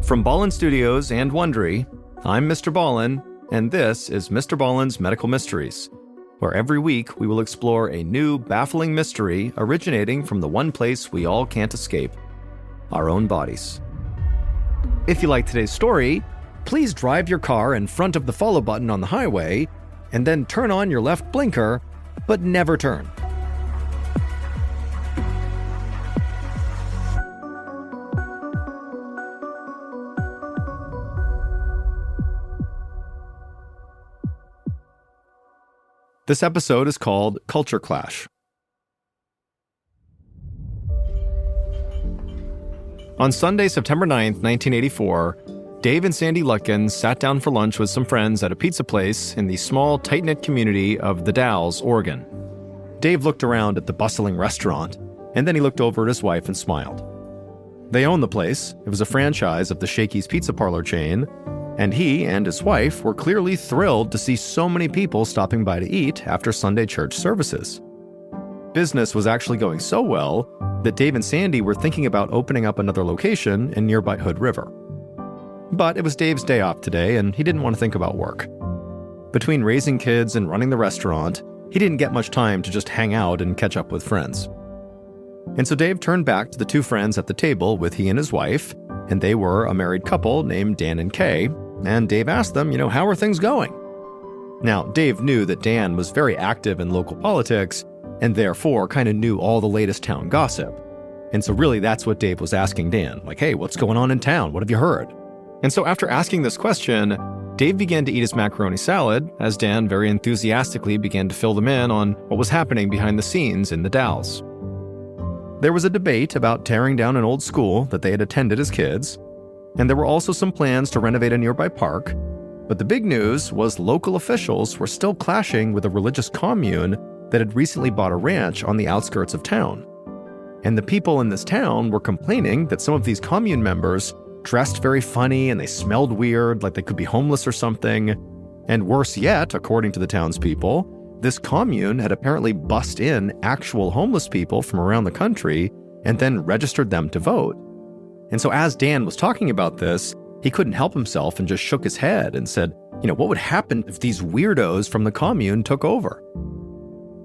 From Ballin Studios and Wondery, I'm Mr. Ballin, and this is MrBallen's Medical Mysteries, where every week we will explore a new, baffling mystery originating from the one place we all can't escape, our own bodies. If you like today's story, please drive your car in front of the follow button on the highway, and then turn on your left blinker, but never turn. This episode is called Culture Clash. On Sunday, September 9th, 1984, Dave and Sandy Lutkins sat down for lunch with some friends at a pizza place in the small, tight-knit community of The Dalles, Oregon. Dave looked around at the bustling restaurant, and then he looked over at his wife and smiled. They owned the place. It was a franchise of the Shakey's Pizza Parlor chain, and he and his wife were clearly thrilled to see so many people stopping by to eat after Sunday church services. Business was actually going so well that Dave and Sandy were thinking about opening up another location in nearby Hood River. But it was Dave's day off today, and he didn't want to think about work. Between raising kids and running the restaurant, he didn't get much time to just hang out and catch up with friends. And so Dave turned back to the two friends at the table with he and his wife, and they were a married couple named Dan and Kay, and Dave asked them, how are things going? Now, Dave knew that Dan was very active in local politics, and therefore kind of knew all the latest town gossip. And so really that's what Dave was asking Dan, like, hey, what's going on in town? What have you heard? And so after asking this question, Dave began to eat his macaroni salad, as Dan very enthusiastically began to fill them in on what was happening behind the scenes in the Dalles. There was a debate about tearing down an old school that they had attended as kids, and there were also some plans to renovate a nearby park, but the big news was local officials were still clashing with a religious commune that had recently bought a ranch on the outskirts of town. And the people in this town were complaining that some of these commune members dressed very funny and they smelled weird, like they could be homeless or something. And worse yet, according to the townspeople, this commune had apparently bussed in actual homeless people from around the country and then registered them to vote. And so as Dan was talking about this, he couldn't help himself and just shook his head and said, what would happen if these weirdos from the commune took over?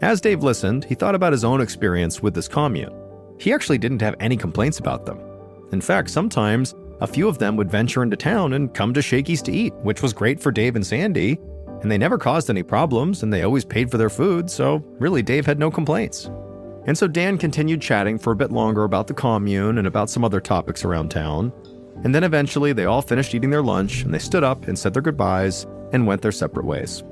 As Dave listened, he thought about his own experience with this commune. He actually didn't have any complaints about them. In fact, sometimes a few of them would venture into town and come to Shakey's to eat, which was great for Dave and Sandy, and they never caused any problems, and they always paid for their food, so really Dave had no complaints. And so Dan continued chatting for a bit longer about the commune and about some other topics around town, and then eventually they all finished eating their lunch, and they stood up and said their goodbyes and went their separate ways.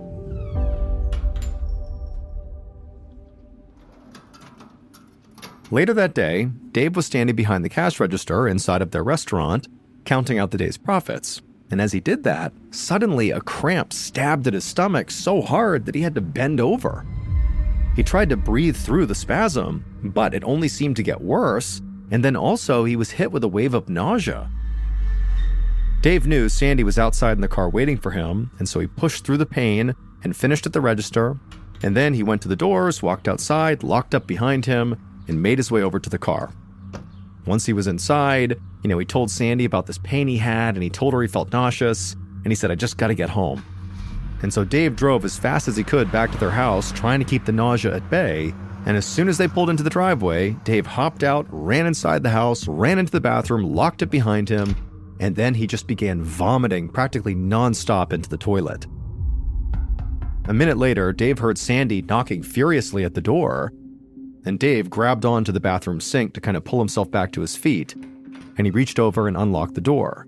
Later that day, Dave was standing behind the cash register inside of their restaurant, counting out the day's profits. And as he did that, suddenly a cramp stabbed at his stomach so hard that he had to bend over. He tried to breathe through the spasm, but it only seemed to get worse, and then also he was hit with a wave of nausea. Dave knew Sandy was outside in the car waiting for him, and so he pushed through the pain and finished at the register, and then he went to the doors, walked outside, locked up behind him, and made his way over to the car. Once he was inside, he told Sandy about this pain he had, and he told her he felt nauseous, and he said, I just gotta get home. And so Dave drove as fast as he could back to their house, trying to keep the nausea at bay, and as soon as they pulled into the driveway, Dave hopped out, ran inside the house, ran into the bathroom, locked it behind him, and then he just began vomiting practically nonstop into the toilet. A minute later, Dave heard Sandy knocking furiously at the door, and Dave grabbed onto the bathroom sink to kind of pull himself back to his feet, and he reached over and unlocked the door.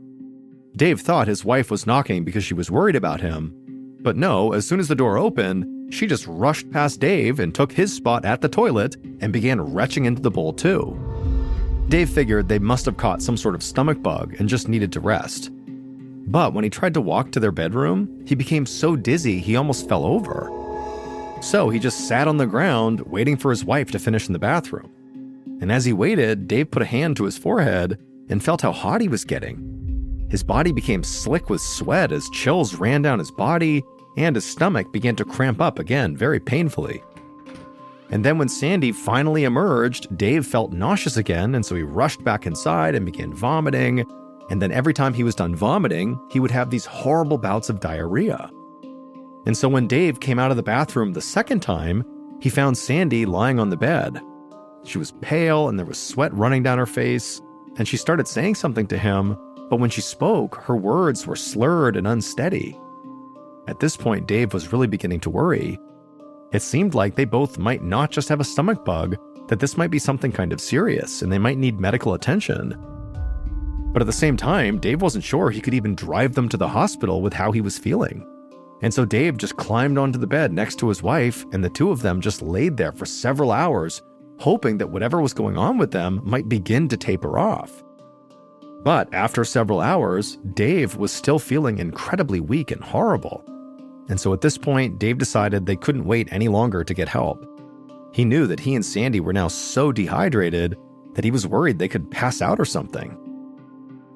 Dave thought his wife was knocking because she was worried about him, but no, as soon as the door opened, she just rushed past Dave and took his spot at the toilet and began retching into the bowl too. Dave figured they must have caught some sort of stomach bug and just needed to rest. But when he tried to walk to their bedroom, he became so dizzy he almost fell over. So he just sat on the ground waiting for his wife to finish in the bathroom. And as he waited, Dave put a hand to his forehead and felt how hot he was getting. His body became slick with sweat as chills ran down his body, and his stomach began to cramp up again very painfully. And then when Sandy finally emerged, Dave felt nauseous again, and so he rushed back inside and began vomiting. And then every time he was done vomiting, he would have these horrible bouts of diarrhea. And so when Dave came out of the bathroom the second time, he found Sandy lying on the bed. She was pale and there was sweat running down her face, and she started saying something to him, but when she spoke, her words were slurred and unsteady. At this point, Dave was really beginning to worry. It seemed like they both might not just have a stomach bug, that this might be something kind of serious and they might need medical attention. But at the same time, Dave wasn't sure he could even drive them to the hospital with how he was feeling. And so Dave just climbed onto the bed next to his wife, and the two of them just laid there for several hours, hoping that whatever was going on with them might begin to taper off. But after several hours, Dave was still feeling incredibly weak and horrible. And so at this point, Dave decided they couldn't wait any longer to get help. He knew that he and Sandy were now so dehydrated that he was worried they could pass out or something.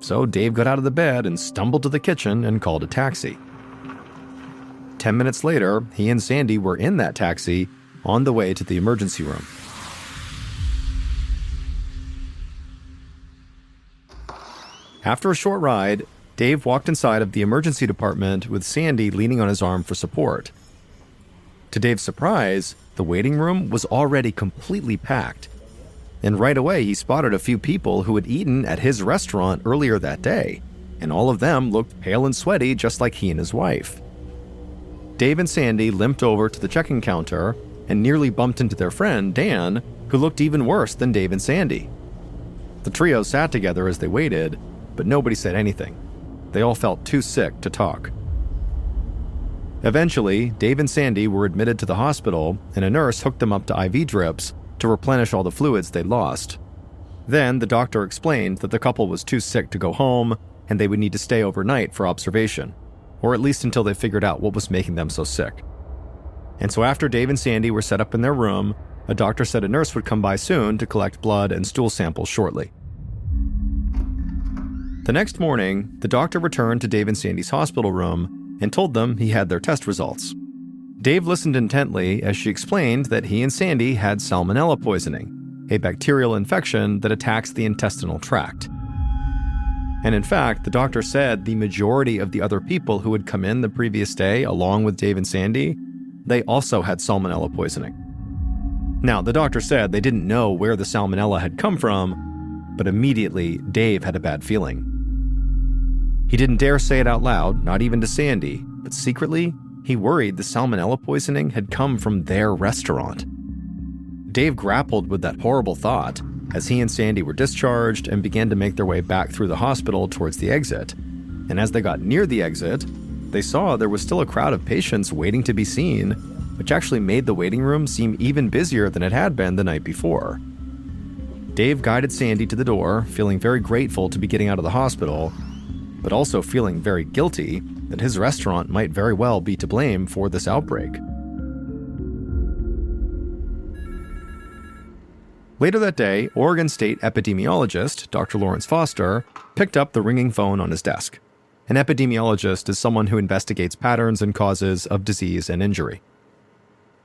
So Dave got out of the bed and stumbled to the kitchen and called a taxi. 10 minutes later, he and Sandy were in that taxi on the way to the emergency room. After a short ride, Dave walked inside of the emergency department with Sandy leaning on his arm for support. To Dave's surprise, the waiting room was already completely packed. And right away, he spotted a few people who had eaten at his restaurant earlier that day, and all of them looked pale and sweaty just like he and his wife. Dave and Sandy limped over to the check-in counter and nearly bumped into their friend, Dan, who looked even worse than Dave and Sandy. The trio sat together as they waited, but nobody said anything. They all felt too sick to talk. Eventually, Dave and Sandy were admitted to the hospital, and a nurse hooked them up to IV drips to replenish all the fluids they'd lost. Then the doctor explained that the couple was too sick to go home, and they would need to stay overnight for observation, or at least until they figured out what was making them so sick. And so after Dave and Sandy were set up in their room, a doctor said a nurse would come by soon to collect blood and stool samples shortly. The next morning, the doctor returned to Dave and Sandy's hospital room and told them he had their test results. Dave listened intently as she explained that he and Sandy had Salmonella poisoning, a bacterial infection that attacks the intestinal tract. And in fact, the doctor said the majority of the other people who had come in the previous day along with Dave and Sandy, they also had Salmonella poisoning. Now, the doctor said they didn't know where the Salmonella had come from, but immediately Dave had a bad feeling. He didn't dare say it out loud, not even to Sandy, but secretly, he worried the Salmonella poisoning had come from their restaurant. Dave grappled with that horrible thought as he and Sandy were discharged and began to make their way back through the hospital towards the exit. And as they got near the exit, they saw there was still a crowd of patients waiting to be seen, which actually made the waiting room seem even busier than it had been the night before. Dave guided Sandy to the door, feeling very grateful to be getting out of the hospital, but also feeling very guilty that his restaurant might very well be to blame for this outbreak. Later that day, Oregon State epidemiologist Dr. Lawrence Foster picked up the ringing phone on his desk. An epidemiologist is someone who investigates patterns and causes of disease and injury.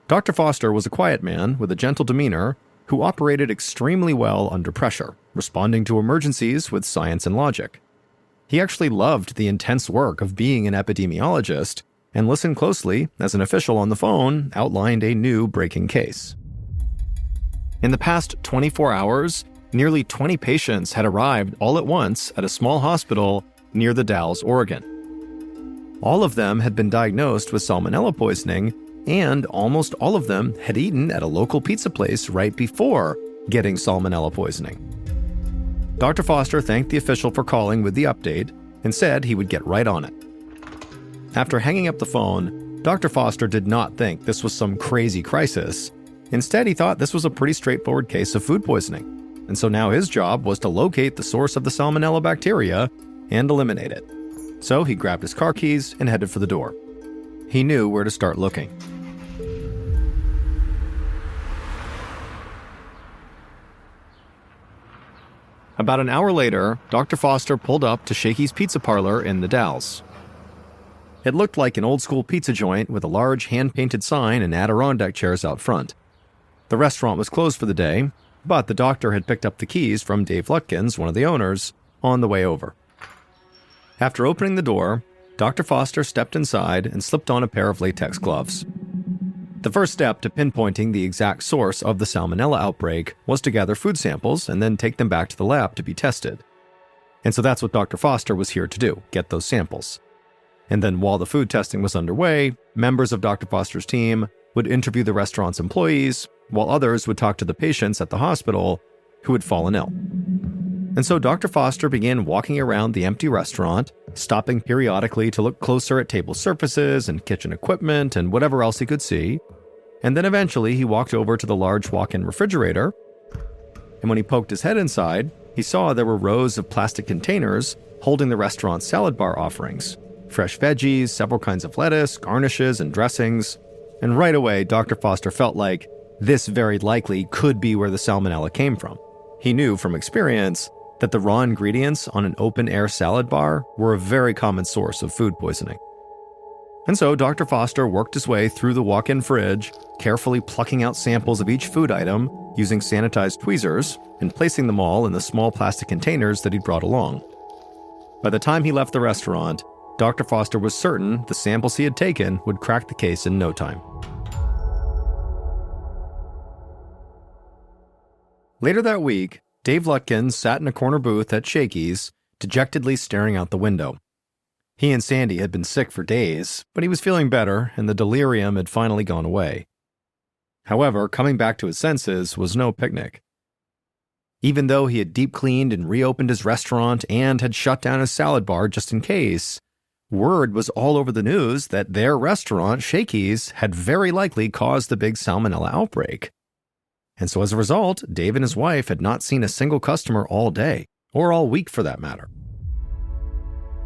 Dr. Foster was a quiet man with a gentle demeanor who operated extremely well under pressure, responding to emergencies with science and logic. He actually loved the intense work of being an epidemiologist and listened closely as an official on the phone outlined a new breaking case. In the past 24 hours, nearly 20 patients had arrived all at once at a small hospital near the Dalles, Oregon. All of them had been diagnosed with Salmonella poisoning, and almost all of them had eaten at a local pizza place right before getting Salmonella poisoning. Dr. Foster thanked the official for calling with the update and said he would get right on it. After hanging up the phone, Dr. Foster did not think this was some crazy crisis. Instead, he thought this was a pretty straightforward case of food poisoning, and so now his job was to locate the source of the Salmonella bacteria and eliminate it. So he grabbed his car keys and headed for the door. He knew where to start looking. About an hour later, Dr. Foster pulled up to Shakey's Pizza Parlor in the Dalles. It looked like an old-school pizza joint with a large hand-painted sign and Adirondack chairs out front. The restaurant was closed for the day, but the doctor had picked up the keys from Dave Lutkins, one of the owners, on the way over. After opening the door, Dr. Foster stepped inside and slipped on a pair of latex gloves. The first step to pinpointing the exact source of the Salmonella outbreak was to gather food samples and then take them back to the lab to be tested. And so that's what Dr. Foster was here to do, get those samples. And then while the food testing was underway, members of Dr. Foster's team would interview the restaurant's employees, while others would talk to the patients at the hospital who had fallen ill. And so Dr. Foster began walking around the empty restaurant, stopping periodically to look closer at table surfaces and kitchen equipment and whatever else he could see. And then eventually he walked over to the large walk-in refrigerator, and when he poked his head inside, he saw there were rows of plastic containers holding the restaurant's salad bar offerings. Fresh veggies, several kinds of lettuce, garnishes, and dressings. And right away, Dr. Foster felt like this very likely could be where the salmonella came from. He knew from experience that the raw ingredients on an open-air salad bar were a very common source of food poisoning. And so Dr. Foster worked his way through the walk-in fridge, carefully plucking out samples of each food item using sanitized tweezers and placing them all in the small plastic containers that he'd brought along. By the time he left the restaurant, Dr. Foster was certain the samples he had taken would crack the case in no time. Later that week, Dave Lutkin sat in a corner booth at Shakey's, dejectedly staring out the window. He and Sandy had been sick for days, but he was feeling better and the delirium had finally gone away. However, coming back to his senses was no picnic. Even though he had deep cleaned and reopened his restaurant and had shut down his salad bar just in case, word was all over the news that their restaurant, Shakey's, had very likely caused the big salmonella outbreak. And so as a result, Dave and his wife had not seen a single customer all day, or all week for that matter.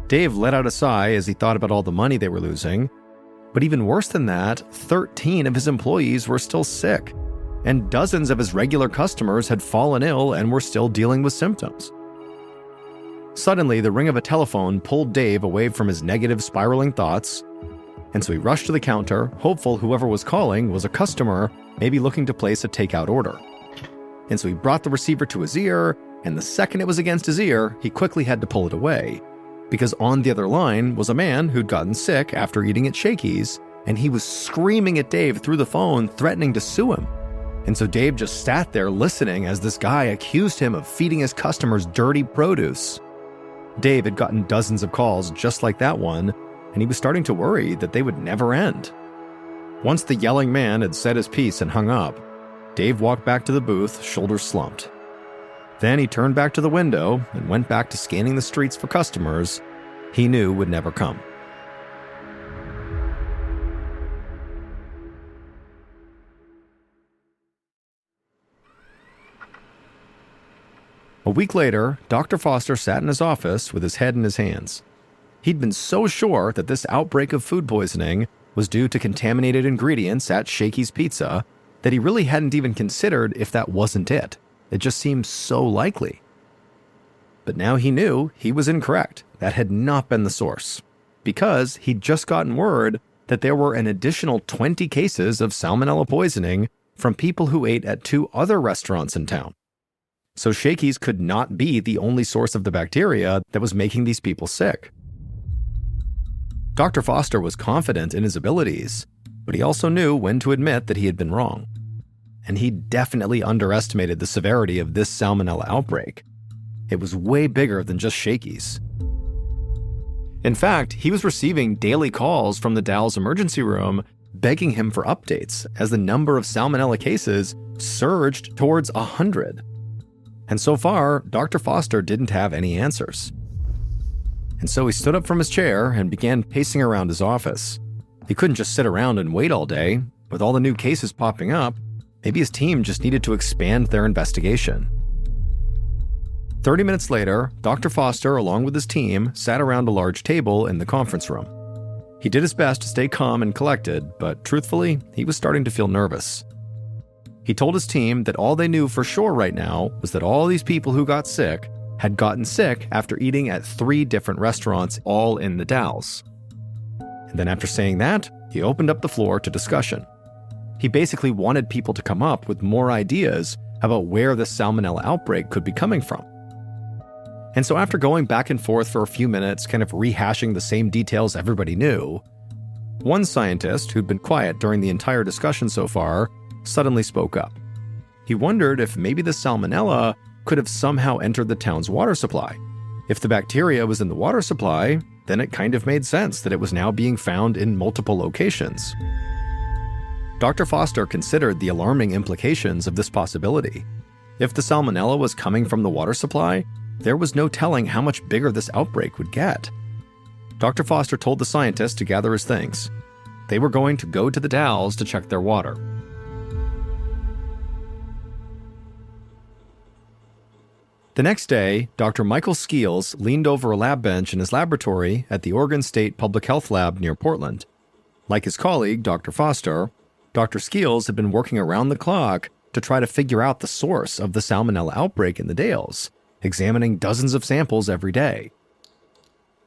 Dave let out a sigh as he thought about all the money they were losing, but even worse than that, 13 of his employees were still sick, and dozens of his regular customers had fallen ill and were still dealing with symptoms. Suddenly, the ring of a telephone pulled Dave away from his negative, spiraling thoughts, and so he rushed to the counter, hopeful whoever was calling was a customer, maybe looking to place a takeout order. And so he brought the receiver to his ear, and the second it was against his ear, he quickly had to pull it away, because on the other line was a man who'd gotten sick after eating at Shakey's, and he was screaming at Dave through the phone, threatening to sue him. And so Dave just sat there listening as this guy accused him of feeding his customers dirty produce. Dave had gotten dozens of calls just like that one, and he was starting to worry that they would never end. Once the yelling man had said his piece and hung up, Dave walked back to the booth, shoulders slumped. Then he turned back to the window and went back to scanning the streets for customers he knew would never come. A week later, Dr. Foster sat in his office with his head in his hands. He'd been so sure that this outbreak of food poisoning was due to contaminated ingredients at Shakey's Pizza that he really hadn't even considered if that wasn't it. It just seemed so likely. But now he knew he was incorrect. That had not been the source, because he'd just gotten word that there were an additional 20 cases of salmonella poisoning from people who ate at 2 other restaurants in town. So Shakey's could not be the only source of the bacteria that was making these people sick. Dr. Foster was confident in his abilities, but he also knew when to admit that he had been wrong. And he definitely underestimated the severity of this salmonella outbreak. It was way bigger than just Shakey's. In fact, he was receiving daily calls from the Dalles emergency room begging him for updates as the number of salmonella cases surged towards 100. And so far, Dr. Foster didn't have any answers. And so he stood up from his chair and began pacing around his office. He couldn't just sit around and wait all day. With all the new cases popping up, maybe his team just needed to expand their investigation. 30 minutes later, Dr. Foster, along with his team, sat around a large table in the conference room. He did his best to stay calm and collected, but truthfully, he was starting to feel nervous. He told his team that all they knew for sure right now was that all these people who got sick had gotten sick after eating at 3 different restaurants, all in the Dalles. And then after saying that, he opened up the floor to discussion. He basically wanted people to come up with more ideas about where the salmonella outbreak could be coming from. And so after going back and forth for a few minutes, kind of rehashing the same details everybody knew, one scientist who'd been quiet during the entire discussion so far suddenly spoke up. He wondered if maybe the salmonella could have somehow entered the town's water supply. If the bacteria was in the water supply, then it kind of made sense that it was now being found in multiple locations. Dr. Foster considered the alarming implications of this possibility. If the salmonella was coming from the water supply, there was no telling how much bigger this outbreak would get. Dr. Foster told the scientists to gather his things. They were going to go to the Dalles to check their water. The next day, Dr. Michael Skeels leaned over a lab bench in his laboratory at the Oregon State Public Health Lab near Portland. Like his colleague, Dr. Foster, Dr. Skeels had been working around the clock to try to figure out the source of the Salmonella outbreak in the Dalles, examining dozens of samples every day.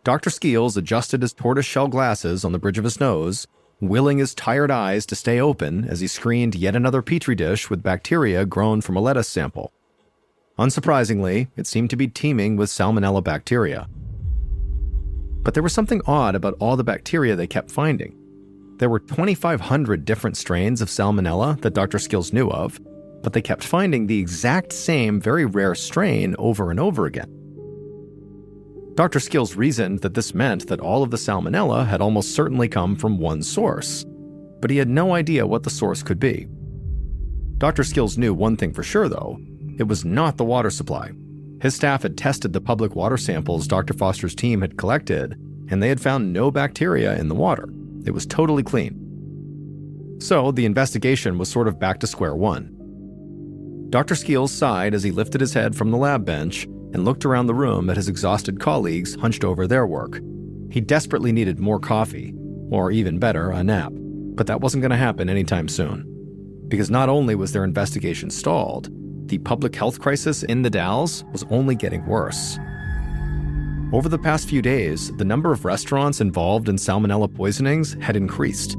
Dr. Skeels adjusted his tortoiseshell glasses on the bridge of his nose, willing his tired eyes to stay open as he screened yet another petri dish with bacteria grown from a lettuce sample. Unsurprisingly, it seemed to be teeming with Salmonella bacteria. But there was something odd about all the bacteria they kept finding. There were 2,500 different strains of Salmonella that Dr. Skeels knew of, but they kept finding the exact same very rare strain over and over again. Dr. Skeels reasoned that this meant that all of the Salmonella had almost certainly come from one source, but he had no idea what the source could be. Dr. Skeels knew one thing for sure, though. It was not the water supply. His staff had tested the public water samples Dr. Foster's team had collected, and they had found no bacteria in the water. It was totally clean. So the investigation was sort of back to square one. Dr. Skeels sighed as he lifted his head from the lab bench and looked around the room at his exhausted colleagues hunched over their work. He desperately needed more coffee, or even better, a nap. But that wasn't going to happen anytime soon. Because not only was their investigation stalled, the public health crisis in the Dalles was only getting worse. Over the past few days, the number of restaurants involved in salmonella poisonings had increased.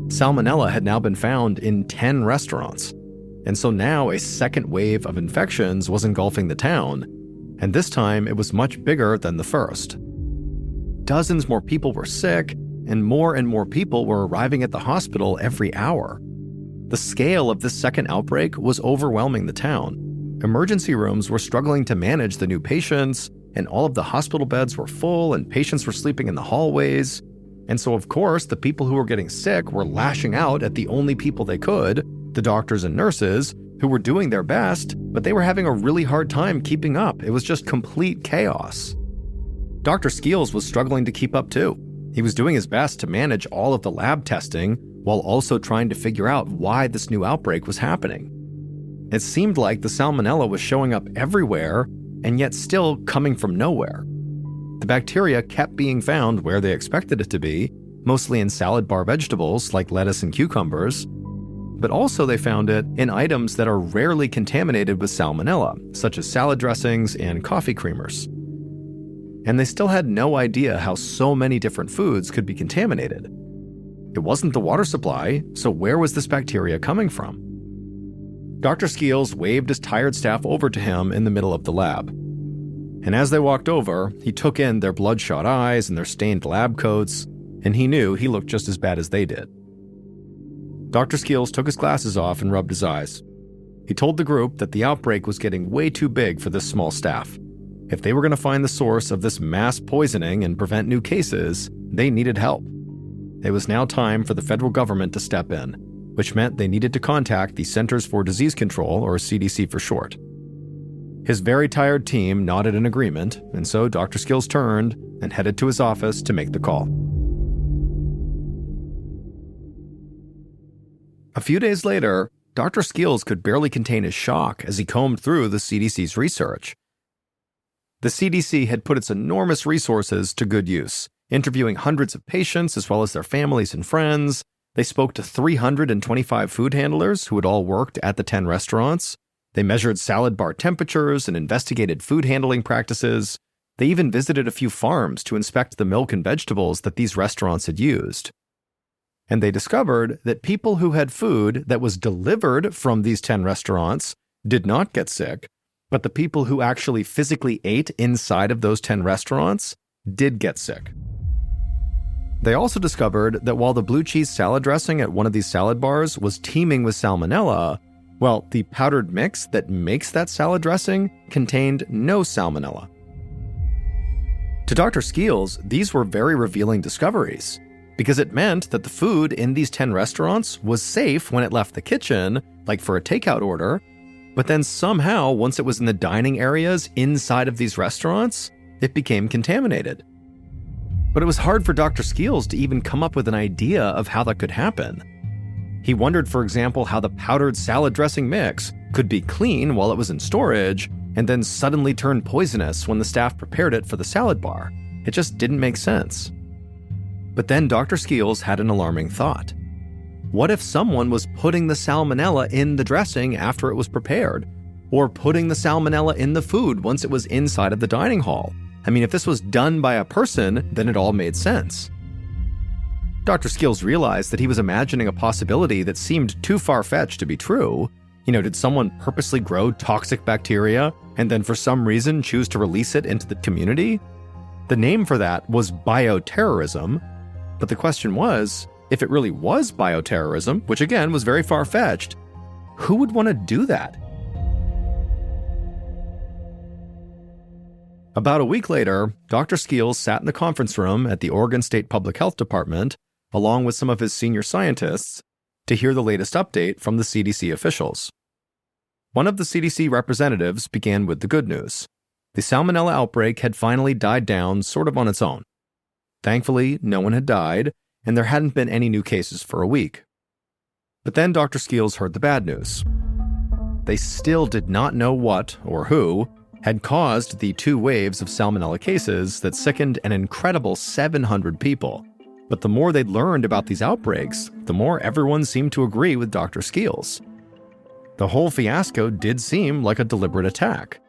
Salmonella had now been found in 10 restaurants, and so now a second wave of infections was engulfing the town, and this time it was much bigger than the first. Dozens more people were sick, and more people were arriving at the hospital every hour. The scale of this second outbreak was overwhelming the town. Emergency rooms were struggling to manage the new patients, and all of the hospital beds were full and patients were sleeping in the hallways. And so, of course, the people who were getting sick were lashing out at the only people they could, the doctors and nurses, who were doing their best, but they were having a really hard time keeping up. It was just complete chaos. Dr. Skeels was struggling to keep up too. He was doing his best to manage all of the lab testing while also trying to figure out why this new outbreak was happening. It seemed like the Salmonella was showing up everywhere and yet still coming from nowhere. The bacteria kept being found where they expected it to be, mostly in salad bar vegetables like lettuce and cucumbers, but also they found it in items that are rarely contaminated with Salmonella, such as salad dressings and coffee creamers. And they still had no idea how so many different foods could be contaminated. It wasn't the water supply, so where was this bacteria coming from? Dr. Skeels waved his tired staff over to him in the middle of the lab. And as they walked over, he took in their bloodshot eyes and their stained lab coats, and he knew he looked just as bad as they did. Dr. Skeels took his glasses off and rubbed his eyes. He told the group that the outbreak was getting way too big for this small staff. If they were going to find the source of this mass poisoning and prevent new cases, they needed help. It was now time for the federal government to step in, which meant they needed to contact the Centers for Disease Control, or CDC for short. His very tired team nodded in agreement, and so Dr. Skeels turned and headed to his office to make the call. A few days later, Dr. Skeels could barely contain his shock as he combed through the CDC's research. The CDC had put its enormous resources to good use, interviewing hundreds of patients as well as their families and friends. They spoke to 325 food handlers who had all worked at the 10 restaurants. They measured salad bar temperatures and investigated food handling practices. They even visited a few farms to inspect the milk and vegetables that these restaurants had used. And they discovered that people who had food that was delivered from these 10 restaurants did not get sick, But the people who actually physically ate inside of those 10 restaurants did get sick. They also discovered that while the blue cheese salad dressing at one of these salad bars was teeming with salmonella, well, the powdered mix that makes that salad dressing contained no salmonella. To Dr. Skeels, these were very revealing discoveries, because it meant that the food in these 10 restaurants was safe when it left the kitchen, like for a takeout order, but then somehow, once it was in the dining areas inside of these restaurants, it became contaminated. But it was hard for Dr. Skeels to even come up with an idea of how that could happen. He wondered, for example, how the powdered salad dressing mix could be clean while it was in storage and then suddenly turn poisonous when the staff prepared it for the salad bar. It just didn't make sense. But then Dr. Skeels had an alarming thought. What if someone was putting the salmonella in the dressing after it was prepared? Or putting the salmonella in the food once it was inside of the dining hall? I mean, if this was done by a person, then it all made sense. Dr. Skeels realized that he was imagining a possibility that seemed too far-fetched to be true. Did someone purposely grow toxic bacteria and then for some reason choose to release it into the community? The name for that was bioterrorism, but the question was, if it really was bioterrorism, which again was very far-fetched, who would want to do that? About a week later, Dr. Skeels sat in the conference room at the Oregon State Public Health Department, along with some of his senior scientists, to hear the latest update from the CDC officials. One of the CDC representatives began with the good news. The salmonella outbreak had finally died down sort of on its own. Thankfully, no one had died, and there hadn't been any new cases for a week. But then Dr. Skeels heard the bad news. They still did not know what, or who, had caused the 2 waves of salmonella cases that sickened an incredible 700 people. But the more they'd learned about these outbreaks, the more everyone seemed to agree with Dr. Skeels. The whole fiasco did seem like a deliberate attack.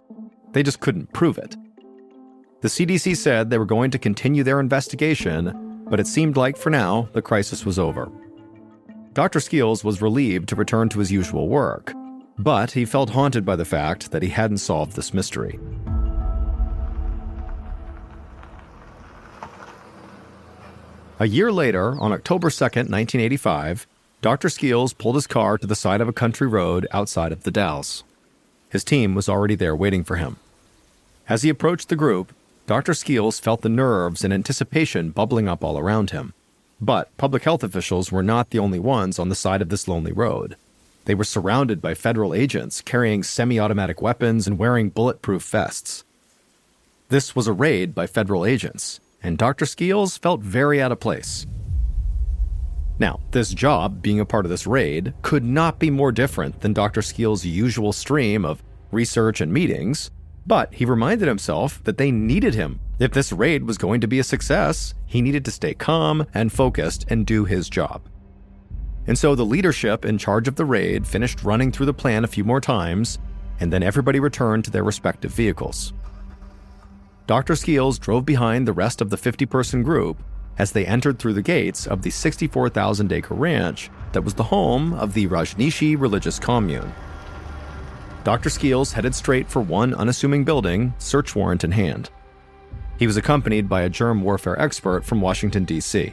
They just couldn't prove it. The CDC said they were going to continue their investigation, but it seemed like, for now, the crisis was over. Dr. Skeels was relieved to return to his usual work, but he felt haunted by the fact that he hadn't solved this mystery. A year later, on October 2nd, 1985, Dr. Skeels pulled his car to the side of a country road outside of the Dalles. His team was already there waiting for him. As he approached the group, Dr. Skeels felt the nerves and anticipation bubbling up all around him. But public health officials were not the only ones on the side of this lonely road. They were surrounded by federal agents carrying semi-automatic weapons and wearing bulletproof vests. This was a raid by federal agents, and Dr. Skeels felt very out of place. Now, this job, being a part of this raid, could not be more different than Dr. Skeels' usual stream of research and meetings, but he reminded himself that they needed him. If this raid was going to be a success, he needed to stay calm and focused and do his job. And so the leadership in charge of the raid finished running through the plan a few more times, and then everybody returned to their respective vehicles. Dr. Skeels drove behind the rest of the 50-person group as they entered through the gates of the 64,000-acre ranch that was the home of the Rajneeshi religious commune. Dr. Skeels headed straight for one unassuming building, search warrant in hand. He was accompanied by a germ warfare expert from Washington, D.C.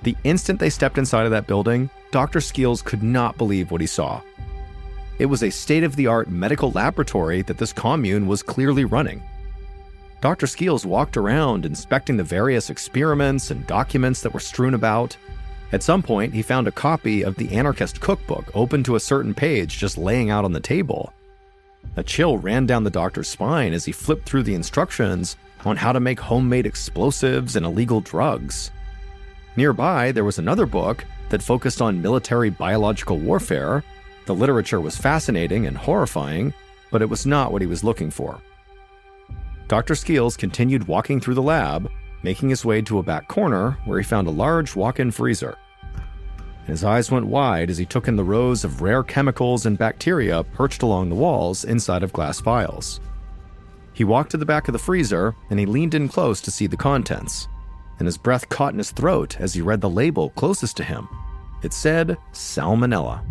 The instant they stepped inside of that building, Dr. Skeels could not believe what he saw. It was a state-of-the-art medical laboratory that this commune was clearly running. Dr. Skeels walked around inspecting the various experiments and documents that were strewn about. At some point, he found a copy of the anarchist cookbook open to a certain page just laying out on the table. A chill ran down the doctor's spine as he flipped through the instructions on how to make homemade explosives and illegal drugs. Nearby, there was another book that focused on military biological warfare. The literature was fascinating and horrifying, but it was not what he was looking for. Dr. Skeels continued walking through the lab, making his way to a back corner where he found a large walk-in freezer. His eyes went wide as he took in the rows of rare chemicals and bacteria perched along the walls inside of glass vials. He walked to the back of the freezer and he leaned in close to see the contents, and his breath caught in his throat as he read the label closest to him. It said Salmonella.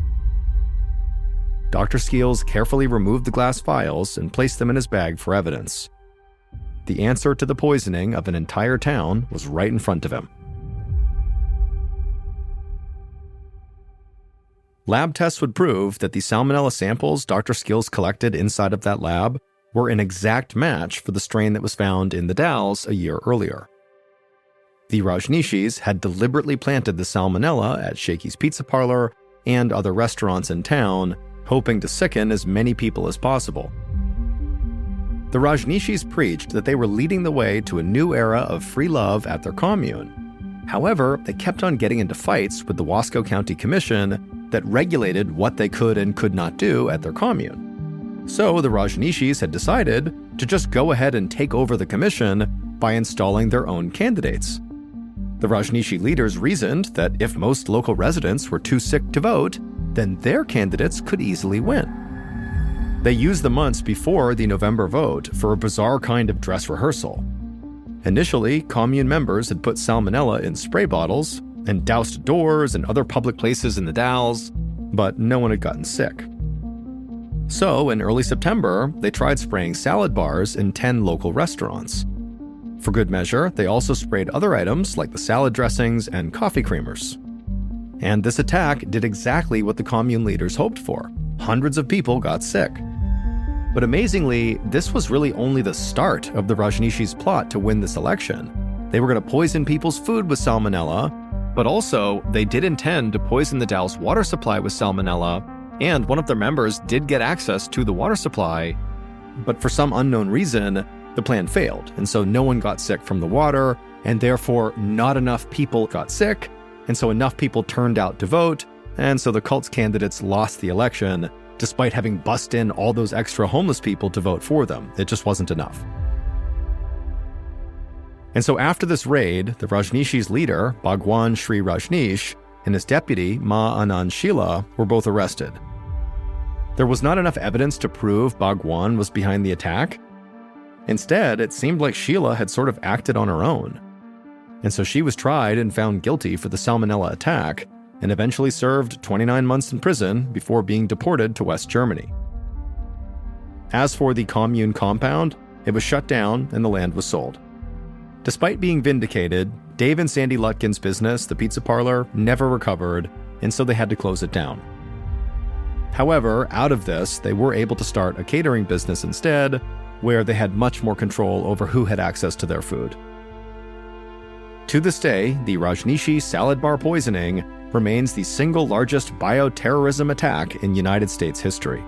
Dr. Skeels carefully removed the glass vials and placed them in his bag for evidence. The answer to the poisoning of an entire town was right in front of him. Lab tests would prove that the Salmonella samples Dr. Skeels collected inside of that lab were an exact match for the strain that was found in the Dalles a year earlier. The Rajneeshis had deliberately planted the Salmonella at Shakey's Pizza Parlor and other restaurants in town, hoping to sicken as many people as possible. The Rajneeshis preached that they were leading the way to a new era of free love at their commune. However, they kept on getting into fights with the Wasco County Commission that regulated what they could and could not do at their commune. So the Rajneeshis had decided to just go ahead and take over the commission by installing their own candidates. The Rajneeshi leaders reasoned that if most local residents were too sick to vote, then their candidates could easily win. They used the months before the November vote for a bizarre kind of dress rehearsal. Initially, commune members had put Salmonella in spray bottles and doused doors and other public places in the Dalles, but no one had gotten sick. So, in early September, they tried spraying salad bars in 10 local restaurants. For good measure, they also sprayed other items like the salad dressings and coffee creamers. And this attack did exactly what the commune leaders hoped for. Hundreds of people got sick. But amazingly, this was really only the start of the Rajneeshis' plot to win this election. They were going to poison people's food with Salmonella, but also they did intend to poison the Dalles water supply with Salmonella, and one of their members did get access to the water supply, but for some unknown reason, the plan failed, and so no one got sick from the water, and therefore not enough people got sick, and so enough people turned out to vote, and so the cult's candidates lost the election, despite having bussed in all those extra homeless people to vote for them. It just wasn't enough. And so after this raid, the Rajneeshis' leader, Bhagwan Sri Rajneesh, and his deputy, Ma Anand Sheela, were both arrested. There was not enough evidence to prove Bhagwan was behind the attack. Instead, it seemed like Sheela had sort of acted on her own. And so she was tried and found guilty for the Salmonella attack, and eventually served 29 months in prison before being deported to West Germany. As for the commune compound, it was shut down and the land was sold. Despite being vindicated, Dave and Sandy Lutkin's business, the pizza parlor, never recovered, and so they had to close it down. However, out of this, they were able to start a catering business instead, where they had much more control over who had access to their food. To this day, the Rajneeshi salad bar poisoning remains the single largest bioterrorism attack in United States history.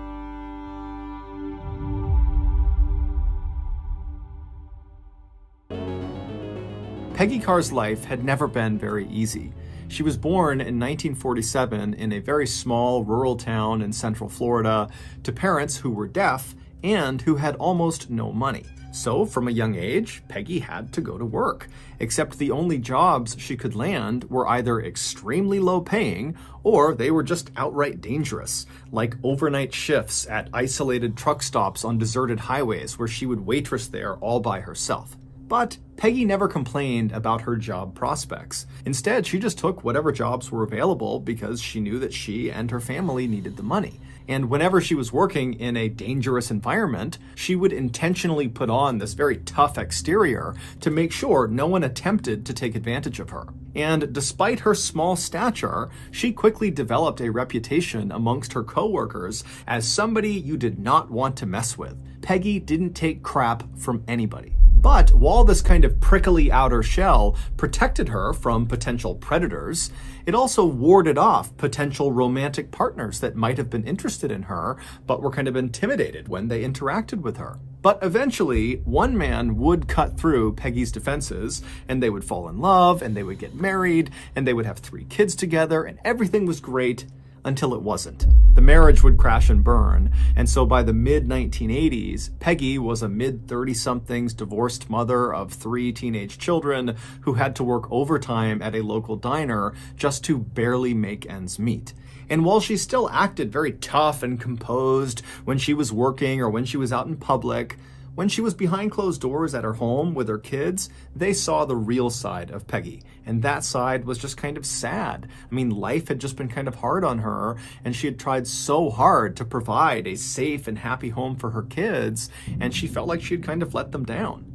Peggy Carr's life had never been very easy. She was born in 1947 in a very small rural town in Central Florida to parents who were deaf and who had almost no money. So from a young age, Peggy had to go to work, except the only jobs she could land were either extremely low paying or they were just outright dangerous, like overnight shifts at isolated truck stops on deserted highways where she would waitress there all by herself. But Peggy never complained about her job prospects. Instead, she just took whatever jobs were available because she knew that she and her family needed the money. And whenever she was working in a dangerous environment, she would intentionally put on this very tough exterior to make sure no one attempted to take advantage of her. And despite her small stature, she quickly developed a reputation amongst her coworkers as somebody you did not want to mess with. Peggy didn't take crap from anybody. But while this kind of prickly outer shell protected her from potential predators, it also warded off potential romantic partners that might have been interested in her, but were kind of intimidated when they interacted with her. But eventually, one man would cut through Peggy's defenses, and they would fall in love, and they would get married, and they would have 3 kids together, and everything was great until it wasn't. The marriage would crash and burn, and so by the mid-1980s, Peggy was a mid-30-somethings divorced mother of 3 teenage children who had to work overtime at a local diner just to barely make ends meet. And while she still acted very tough and composed when she was working or when she was out in public, when she was behind closed doors at her home with her kids, they saw the real side of Peggy. And that side was just kind of sad. I mean, life had just been kind of hard on her, and she had tried so hard to provide a safe and happy home for her kids, and she felt like she had kind of let them down.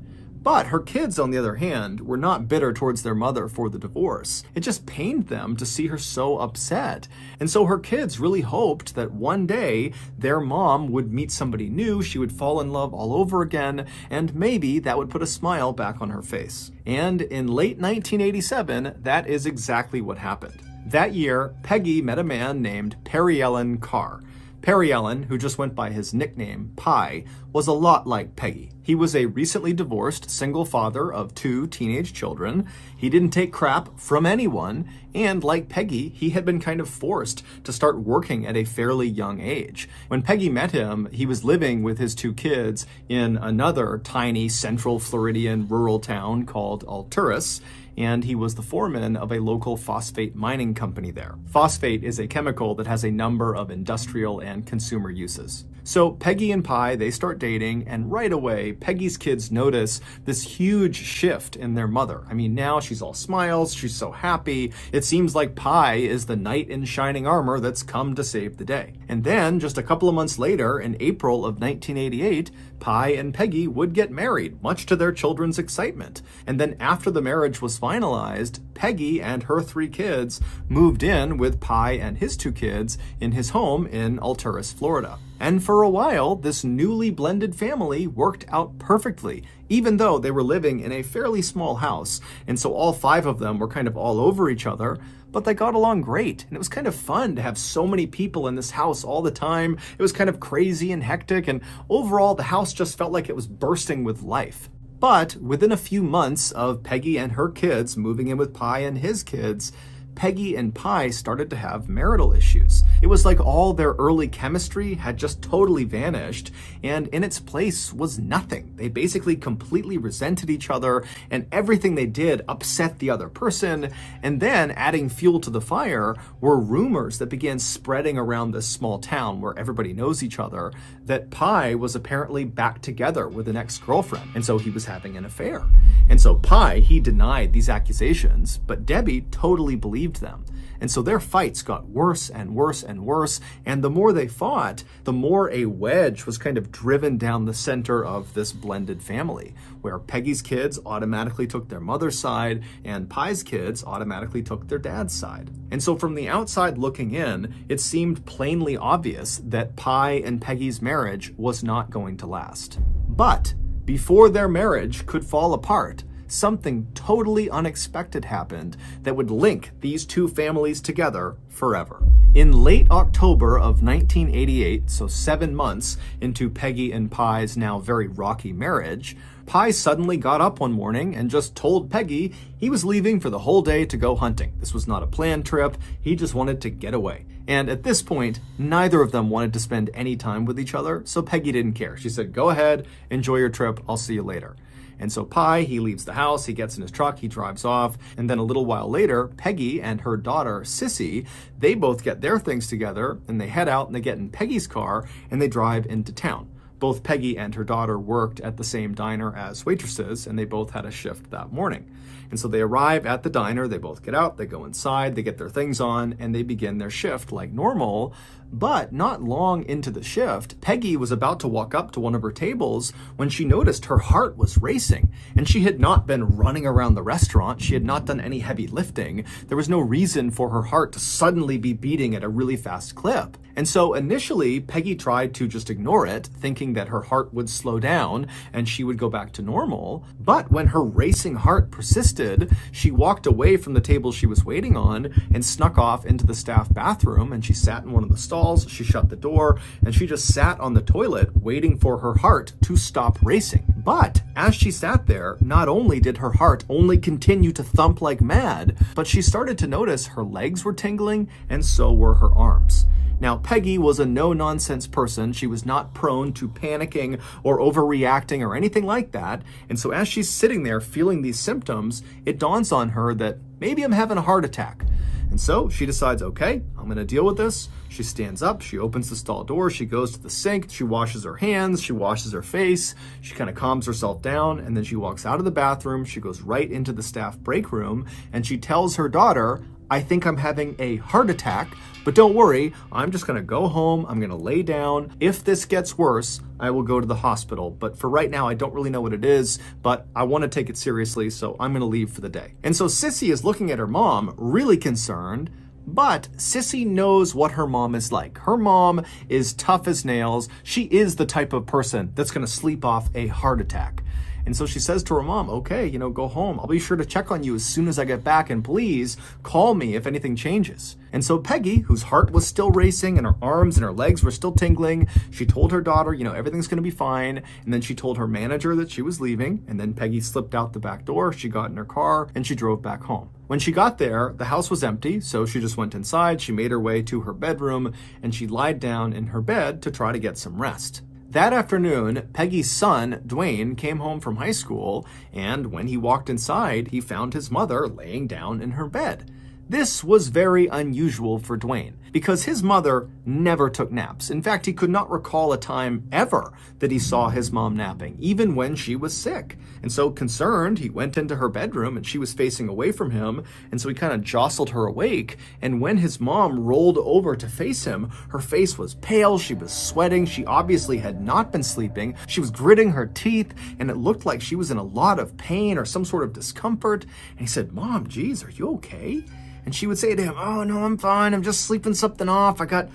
But her kids, on the other hand, were not bitter towards their mother for the divorce. It just pained them to see her so upset. And so her kids really hoped that one day their mom would meet somebody new, she would fall in love all over again, and maybe that would put a smile back on her face. And in late 1987, that is exactly what happened. That year, Peggy met a man named Perry Ellen Carr. Perry Ellen, who just went by his nickname, Pie, was a lot like Peggy. He was a recently divorced single father of 2 teenage children. He didn't take crap from anyone, and like Peggy, he had been kind of forced to start working at a fairly young age. When Peggy met him, he was living with his 2 kids in another tiny central Floridian rural town called Alturas, and he was the foreman of a local phosphate mining company there. Phosphate is a chemical that has a number of industrial and consumer uses. So Peggy and Pie, they start dating, and right away, Peggy's kids notice this huge shift in their mother. I mean, now she's all smiles, she's so happy. It seems like Pie is the knight in shining armor that's come to save the day. And then, just a couple of months later, in April of 1988, Pie and Peggy would get married, much to their children's excitement. And then after the marriage was finalized, Peggy and her 3 kids moved in with Pie and his 2 kids in his home in Alturas, Florida. And for a while, this newly blended family worked out perfectly, even though they were living in a fairly small house. And so all 5 of them were kind of all over each other, but they got along great. And it was kind of fun to have so many people in this house all the time. It was kind of crazy and hectic, and overall, the house just felt like it was bursting with life. But within a few months of Peggy and her kids moving in with Pie and his kids, Peggy and Pie started to have marital issues. It was like all their early chemistry had just totally vanished, and in its place was nothing. They basically completely resented each other, and everything they did upset the other person. And then, adding fuel to the fire, were rumors that began spreading around this small town where everybody knows each other, that Pie was apparently back together with an ex-girlfriend, and so he was having an affair. And so Pie, he denied these accusations, but Debbie totally believed them. And so their fights got worse and worse and worse, and the more they fought, the more a wedge was kind of driven down the center of this blended family, where Peggy's kids automatically took their mother's side, and Pie's kids automatically took their dad's side. And so from the outside looking in, it seemed plainly obvious that Pie and Peggy's marriage was not going to last. But before their marriage could fall apart, something totally unexpected happened that would link these 2 families together forever. In late October of 1988, so 7 months into Peggy and Pie's now very rocky marriage, Pie suddenly got up one morning and just told Peggy he was leaving for the whole day to go hunting. This was not a planned trip, he just wanted to get away. And at this point, neither of them wanted to spend any time with each other, so Peggy didn't care. She said, "Go ahead, enjoy your trip, I'll see you later." And so Pie, he leaves the house, he gets in his truck, he drives off, and then a little while later, Peggy and her daughter, Sissy, they both get their things together, and they head out and they get in Peggy's car, and they drive into town. Both Peggy and her daughter worked at the same diner as waitresses, and they both had a shift that morning. And so they arrive at the diner, they both get out, they go inside, they get their things on, and they begin their shift like normal. But not long into the shift, Peggy was about to walk up to one of her tables when she noticed her heart was racing. And she had not been running around the restaurant. She had not done any heavy lifting. There was no reason for her heart to suddenly be beating at a really fast clip. And so initially, Peggy tried to just ignore it, thinking that her heart would slow down and she would go back to normal. But when her racing heart persisted, she walked away from the table she was waiting on and snuck off into the staff bathroom, and she sat in one of the stalls, she shut the door, and she just sat on the toilet waiting for her heart to stop racing. But as she sat there, not only did her heart only continue to thump like mad, but she started to notice her legs were tingling and so were her arms. Now, Peggy was a no-nonsense person. She was not prone to panicking or overreacting or anything like that. And so as she's sitting there feeling these symptoms, it dawns on her that maybe I'm having a heart attack. And so she decides, okay, I'm I'm going to deal with this. She stands up, she opens the stall door, she goes to the sink, she washes her hands, she washes her face, she kind of calms herself down, and then she walks out of the bathroom, she goes right into the staff break room, and she tells her daughter, I think I'm having a heart attack, but don't worry, I'm just gonna go home, I'm gonna lay down. If this gets worse, I will go to the hospital. But for right now, I don't really know what it is, but I wanna take it seriously, so I'm gonna leave for the day. And so Sissy is looking at her mom, really concerned, but Sissy knows what her mom is like. Her mom is tough as nails. She is the type of person that's gonna sleep off a heart attack. And so she says to her mom, okay, go home. I'll be sure to check on you as soon as I get back, and please call me if anything changes. And so Peggy, whose heart was still racing and her arms and her legs were still tingling, she told her daughter, everything's gonna be fine. And then she told her manager that she was leaving. And then Peggy slipped out the back door, she got in her car, and she drove back home. When she got there, the house was empty, so she just went inside, she made her way to her bedroom, and she lied down in her bed to try to get some rest. That afternoon, Peggy's son, Dwayne, came home from high school, and when he walked inside, he found his mother laying down in her bed. This was very unusual for Dwayne, because his mother never took naps. In fact, he could not recall a time ever that he saw his mom napping, even when she was sick. And so concerned, he went into her bedroom and she was facing away from him, and so he kind of jostled her awake, and when his mom rolled over to face him, her face was pale, she was sweating, she obviously had not been sleeping, she was gritting her teeth, and it looked like she was in a lot of pain or some sort of discomfort. And he said, Mom, geez, are you okay? And she would say to him, oh, no, I'm fine. I'm just sleeping something off. I got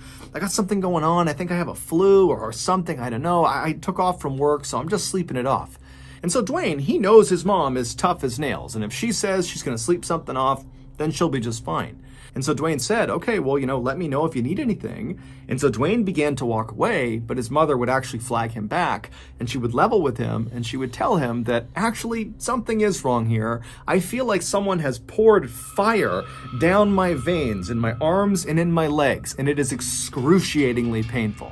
something going on. I think I have a flu or something. I don't know. I took off from work, so I'm just sleeping it off. And so Dwayne, he knows his mom is tough as nails. And if she says she's going to sleep something off, then she'll be just fine. And so Dwayne said, okay, well, let me know if you need anything. And so Dwayne began to walk away, but his mother would actually flag him back, and she would level with him, and she would tell him that actually something is wrong here. I feel like someone has poured fire down my veins in my arms and in my legs, and it is excruciatingly painful.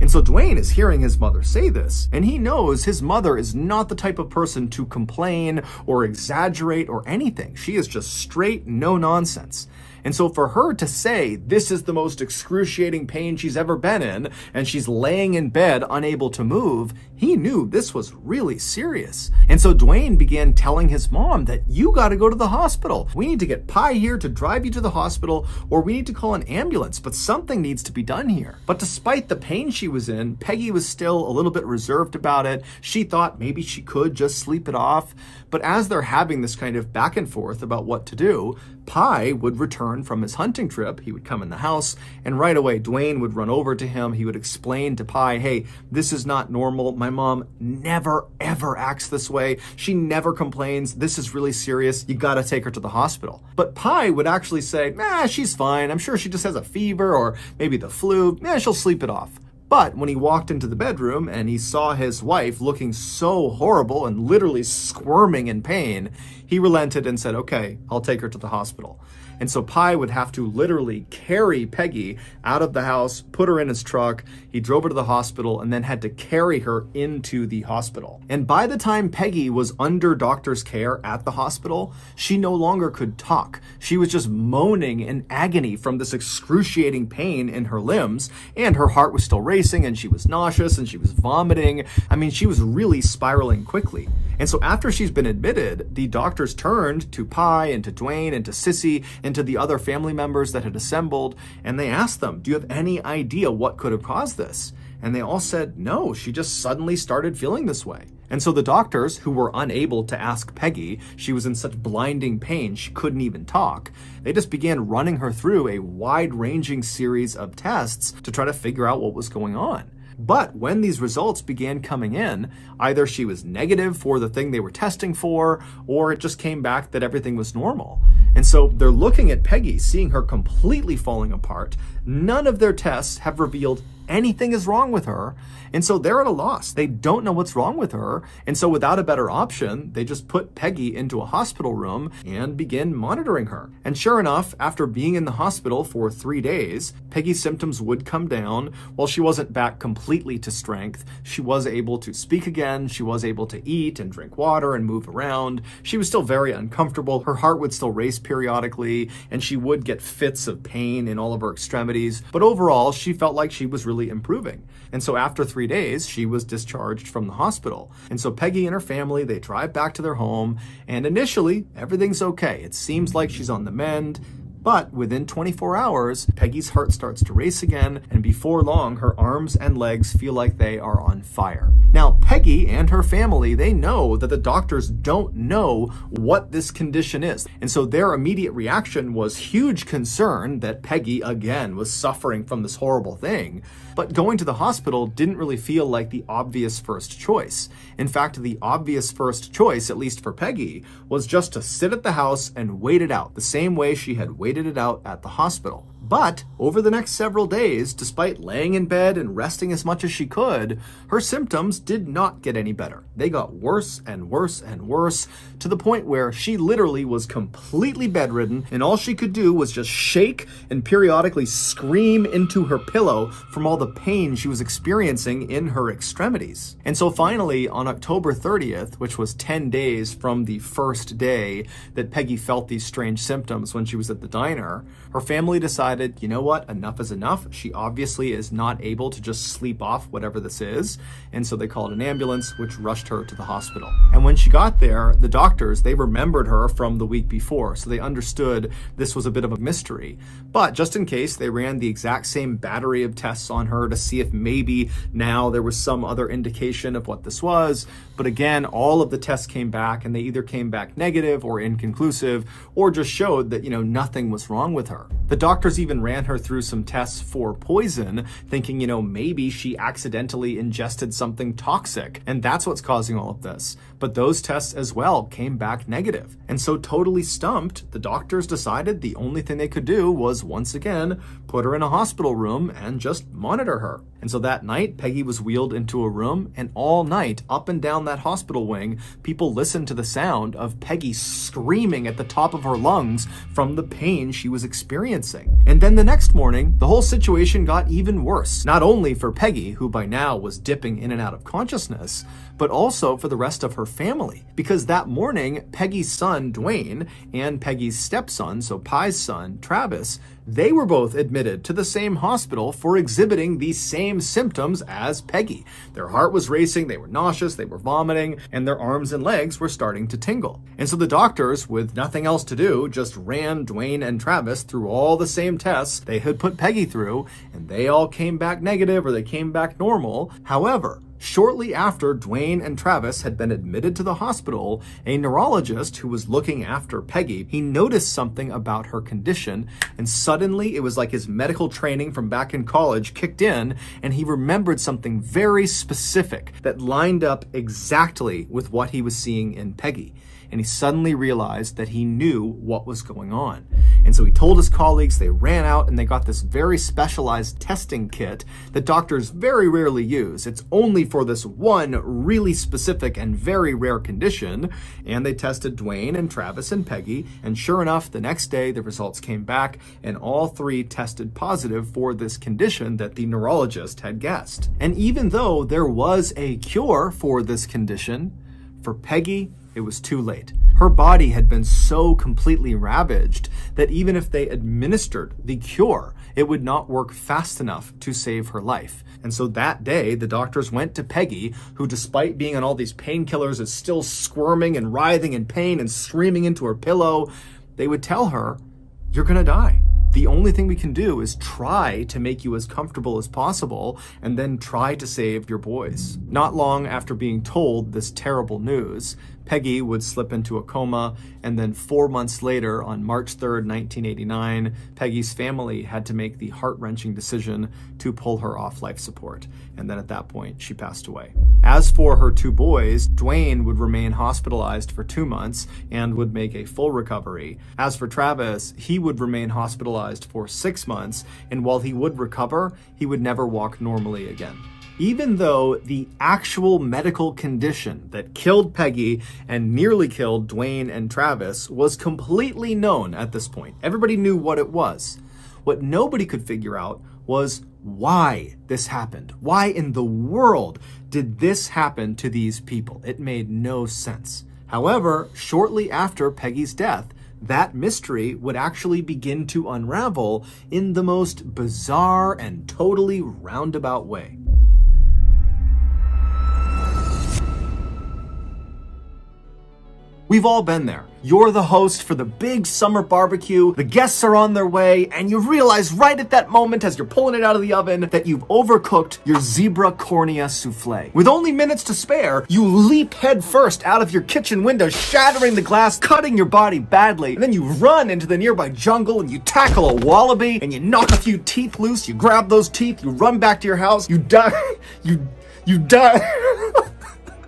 And so Dwayne is hearing his mother say this, and he knows his mother is not the type of person to complain or exaggerate or anything. She is just straight, no nonsense. And so for her to say this is the most excruciating pain she's ever been in, and she's laying in bed unable to move, he knew this was really serious. And so Dwayne began telling his mom that you got to go to the hospital. We need to get Pi here to drive you to the hospital, or we need to call an ambulance, but something needs to be done here. But despite the pain she was in, Peggy was still a little bit reserved about it. She thought maybe she could just sleep it off. But as they're having this kind of back and forth about what to do, Pi would return from his hunting trip. He would come in the house, and right away Dwayne would run over to him. He would explain to Pi, hey, this is not normal. My mom never, ever acts this way. She never complains. This is really serious. You gotta take her to the hospital. But Pi would actually say, she's fine. I'm sure she just has a fever or maybe the flu. She'll sleep it off. But when he walked into the bedroom and he saw his wife looking so horrible and literally squirming in pain, he relented and said, okay, I'll take her to the hospital. And so Pi would have to literally carry Peggy out of the house, put her in his truck. He drove her to the hospital and then had to carry her into the hospital. And by the time Peggy was under doctor's care at the hospital, she no longer could talk. She was just moaning in agony from this excruciating pain in her limbs, and her heart was still racing, and she was nauseous, and she was vomiting. I mean, she was really spiraling quickly. And so after she's been admitted, the doctors turned to Pi and to Dwayne and to Sissy and to the other family members that had assembled, and they asked them, do you have any idea what could have caused this? And they all said, no, she just suddenly started feeling this way. And so the doctors, who were unable to ask Peggy, she was in such blinding pain she couldn't even talk, they just began running her through a wide-ranging series of tests to try to figure out what was going on. But when these results began coming in, either she was negative for the thing they were testing for, or it just came back that everything was normal. And so they're looking at Peggy, seeing her completely falling apart. None of their tests have revealed anything is wrong with her. And so they're at a loss. They don't know what's wrong with her. And so without a better option, they just put Peggy into a hospital room and begin monitoring her. And sure enough, after being in the hospital for 3 days, Peggy's symptoms would come down. While she wasn't back completely to strength, she was able to speak again. She was able to eat and drink water and move around. She was still very uncomfortable. Her heart would still race periodically, and she would get fits of pain in all of her extremities. But overall, she felt like she was really improving. And so after 3 days, she was discharged from the hospital. And so Peggy and her family, they drive back to their home, and initially, everything's okay. It seems like she's on the mend. But within 24 hours, Peggy's heart starts to race again, and before long, her arms and legs feel like they are on fire. Now, Peggy and her family, they know that the doctors don't know what this condition is. And so their immediate reaction was huge concern that Peggy, again, was suffering from this horrible thing. But going to the hospital didn't really feel like the obvious first choice. In fact, the obvious first choice, at least for Peggy, was just to sit at the house and wait it out, the same way she had waited it out at the hospital. But over the next several days, despite laying in bed and resting as much as she could, her symptoms did not get any better. They got worse and worse and worse, to the point where she literally was completely bedridden, and all she could do was just shake and periodically scream into her pillow from all the pain she was experiencing in her extremities. And so finally, on October 30th, which was 10 days from the first day that Peggy felt these strange symptoms when she was at the diner, her family decided, you know what, enough is enough. She obviously is not able to just sleep off whatever this is. And so they called an ambulance, which rushed her to the hospital. And when she got there, the doctors, they remembered her from the week before. So they understood this was a bit of a mystery. But just in case, they ran the exact same battery of tests on her to see if maybe now there was some other indication of what this was. But again, all of the tests came back, and they either came back negative or inconclusive, or just showed that, nothing was wrong with her. The doctors even ran her through some tests for poison, thinking, maybe she accidentally ingested something toxic, and that's what's causing all of this. But those tests as well came back negative. And so totally stumped, the doctors decided the only thing they could do was once again put her in a hospital room and just monitor her. And so that night, Peggy was wheeled into a room, and all night, up and down that hospital wing, people listened to the sound of Peggy screaming at the top of her lungs from the pain she was experiencing. And then the next morning, the whole situation got even worse. Not only for Peggy, who by now was dipping in and out of consciousness, but also for the rest of her family. Because that morning, Peggy's son, Dwayne, and Peggy's stepson, so Pi's son, Travis, they were both admitted to the same hospital for exhibiting the same symptoms as Peggy. Their heart was racing, they were nauseous, they were vomiting, and their arms and legs were starting to tingle. And so the doctors, with nothing else to do, just ran Dwayne and Travis through all the same tests they had put Peggy through, and they all came back negative or they came back normal. However, shortly after Dwayne and Travis had been admitted to the hospital, a neurologist who was looking after Peggy, he noticed something about her condition, and suddenly it was like his medical training from back in college kicked in, and he remembered something very specific that lined up exactly with what he was seeing in Peggy. And he suddenly realized that he knew what was going on. And so he told his colleagues, they ran out and they got this very specialized testing kit that doctors very rarely use. It's only for this one really specific and very rare condition. And they tested Dwayne and Travis and Peggy, and sure enough, the next day the results came back, and all three tested positive for this condition that the neurologist had guessed. And even though there was a cure for this condition, for Peggy, it was too late. Her body had been so completely ravaged that even if they administered the cure, it would not work fast enough to save her life. And so that day, the doctors went to Peggy, who despite being on all these painkillers is still squirming and writhing in pain and screaming into her pillow. They would tell her, "You're gonna die. The only thing we can do is try to make you as comfortable as possible and then try to save your boys." Not long after being told this terrible news, Peggy would slip into a coma, and then 4 months later, on March 3rd, 1989, Peggy's family had to make the heart-wrenching decision to pull her off life support. And then at that point, she passed away. As for her two boys, Dwayne would remain hospitalized for 2 months and would make a full recovery. As for Travis, he would remain hospitalized for 6 months, and while he would recover, he would never walk normally again. Even though the actual medical condition that killed Peggy and nearly killed Dwayne and Travis was completely known at this point. Everybody knew what it was. What nobody could figure out was why this happened. Why in the world did this happen to these people? It made no sense. However, shortly after Peggy's death, that mystery would actually begin to unravel in the most bizarre and totally roundabout way. We've all been there. You're the host for the big summer barbecue, the guests are on their way, and you realize right at that moment as you're pulling it out of the oven that you've overcooked your zebra cornea souffle. With only minutes to spare, you leap head first out of your kitchen window, shattering the glass, cutting your body badly, and then you run into the nearby jungle and you tackle a wallaby and you knock a few teeth loose, you grab those teeth, you run back to your house, you die, you die.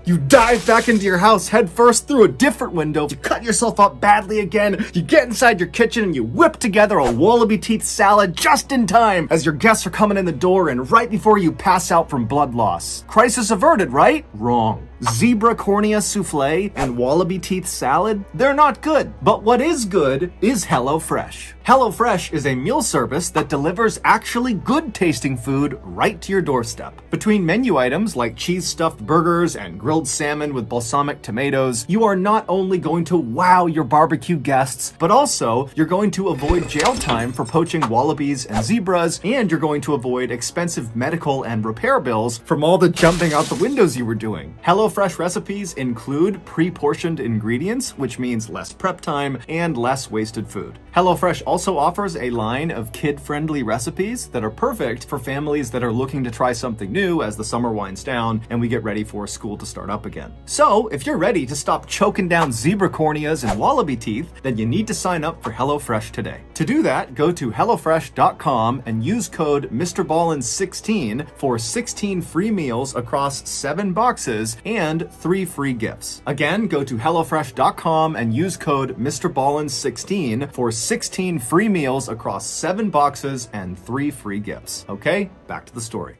You dive back into your house head first through a different window, you cut yourself up badly again, you get inside your kitchen and you whip together a wallaby teeth salad just in time as your guests are coming in the door and right before you pass out from blood loss. Crisis averted, right? Wrong. Zebra cornea souffle and wallaby teeth salad, they're not good. But what is good is HelloFresh. HelloFresh is a meal service that delivers actually good tasting food right to your doorstep. Between menu items like cheese stuffed burgers and grilled salmon with balsamic tomatoes, you are not only going to wow your barbecue guests, but also you're going to avoid jail time for poaching wallabies and zebras, and you're going to avoid expensive medical and repair bills from all the jumping out the windows you were doing. HelloFresh recipes include pre-portioned ingredients, which means less prep time and less wasted food. HelloFresh also offers a line of kid-friendly recipes that are perfect for families that are looking to try something new as the summer winds down and we get ready for school to start up again. So, if you're ready to stop choking down zebra corneas and wallaby teeth, then you need to sign up for HelloFresh today. To do that, go to HelloFresh.com and use code MrBallen's16 for 16 free meals across 7 boxes and 3 free gifts. Again, go to HelloFresh.com and use code MrBallen's16 for 16 free meals across 7 boxes and 3 free gifts. Okay, back to the story.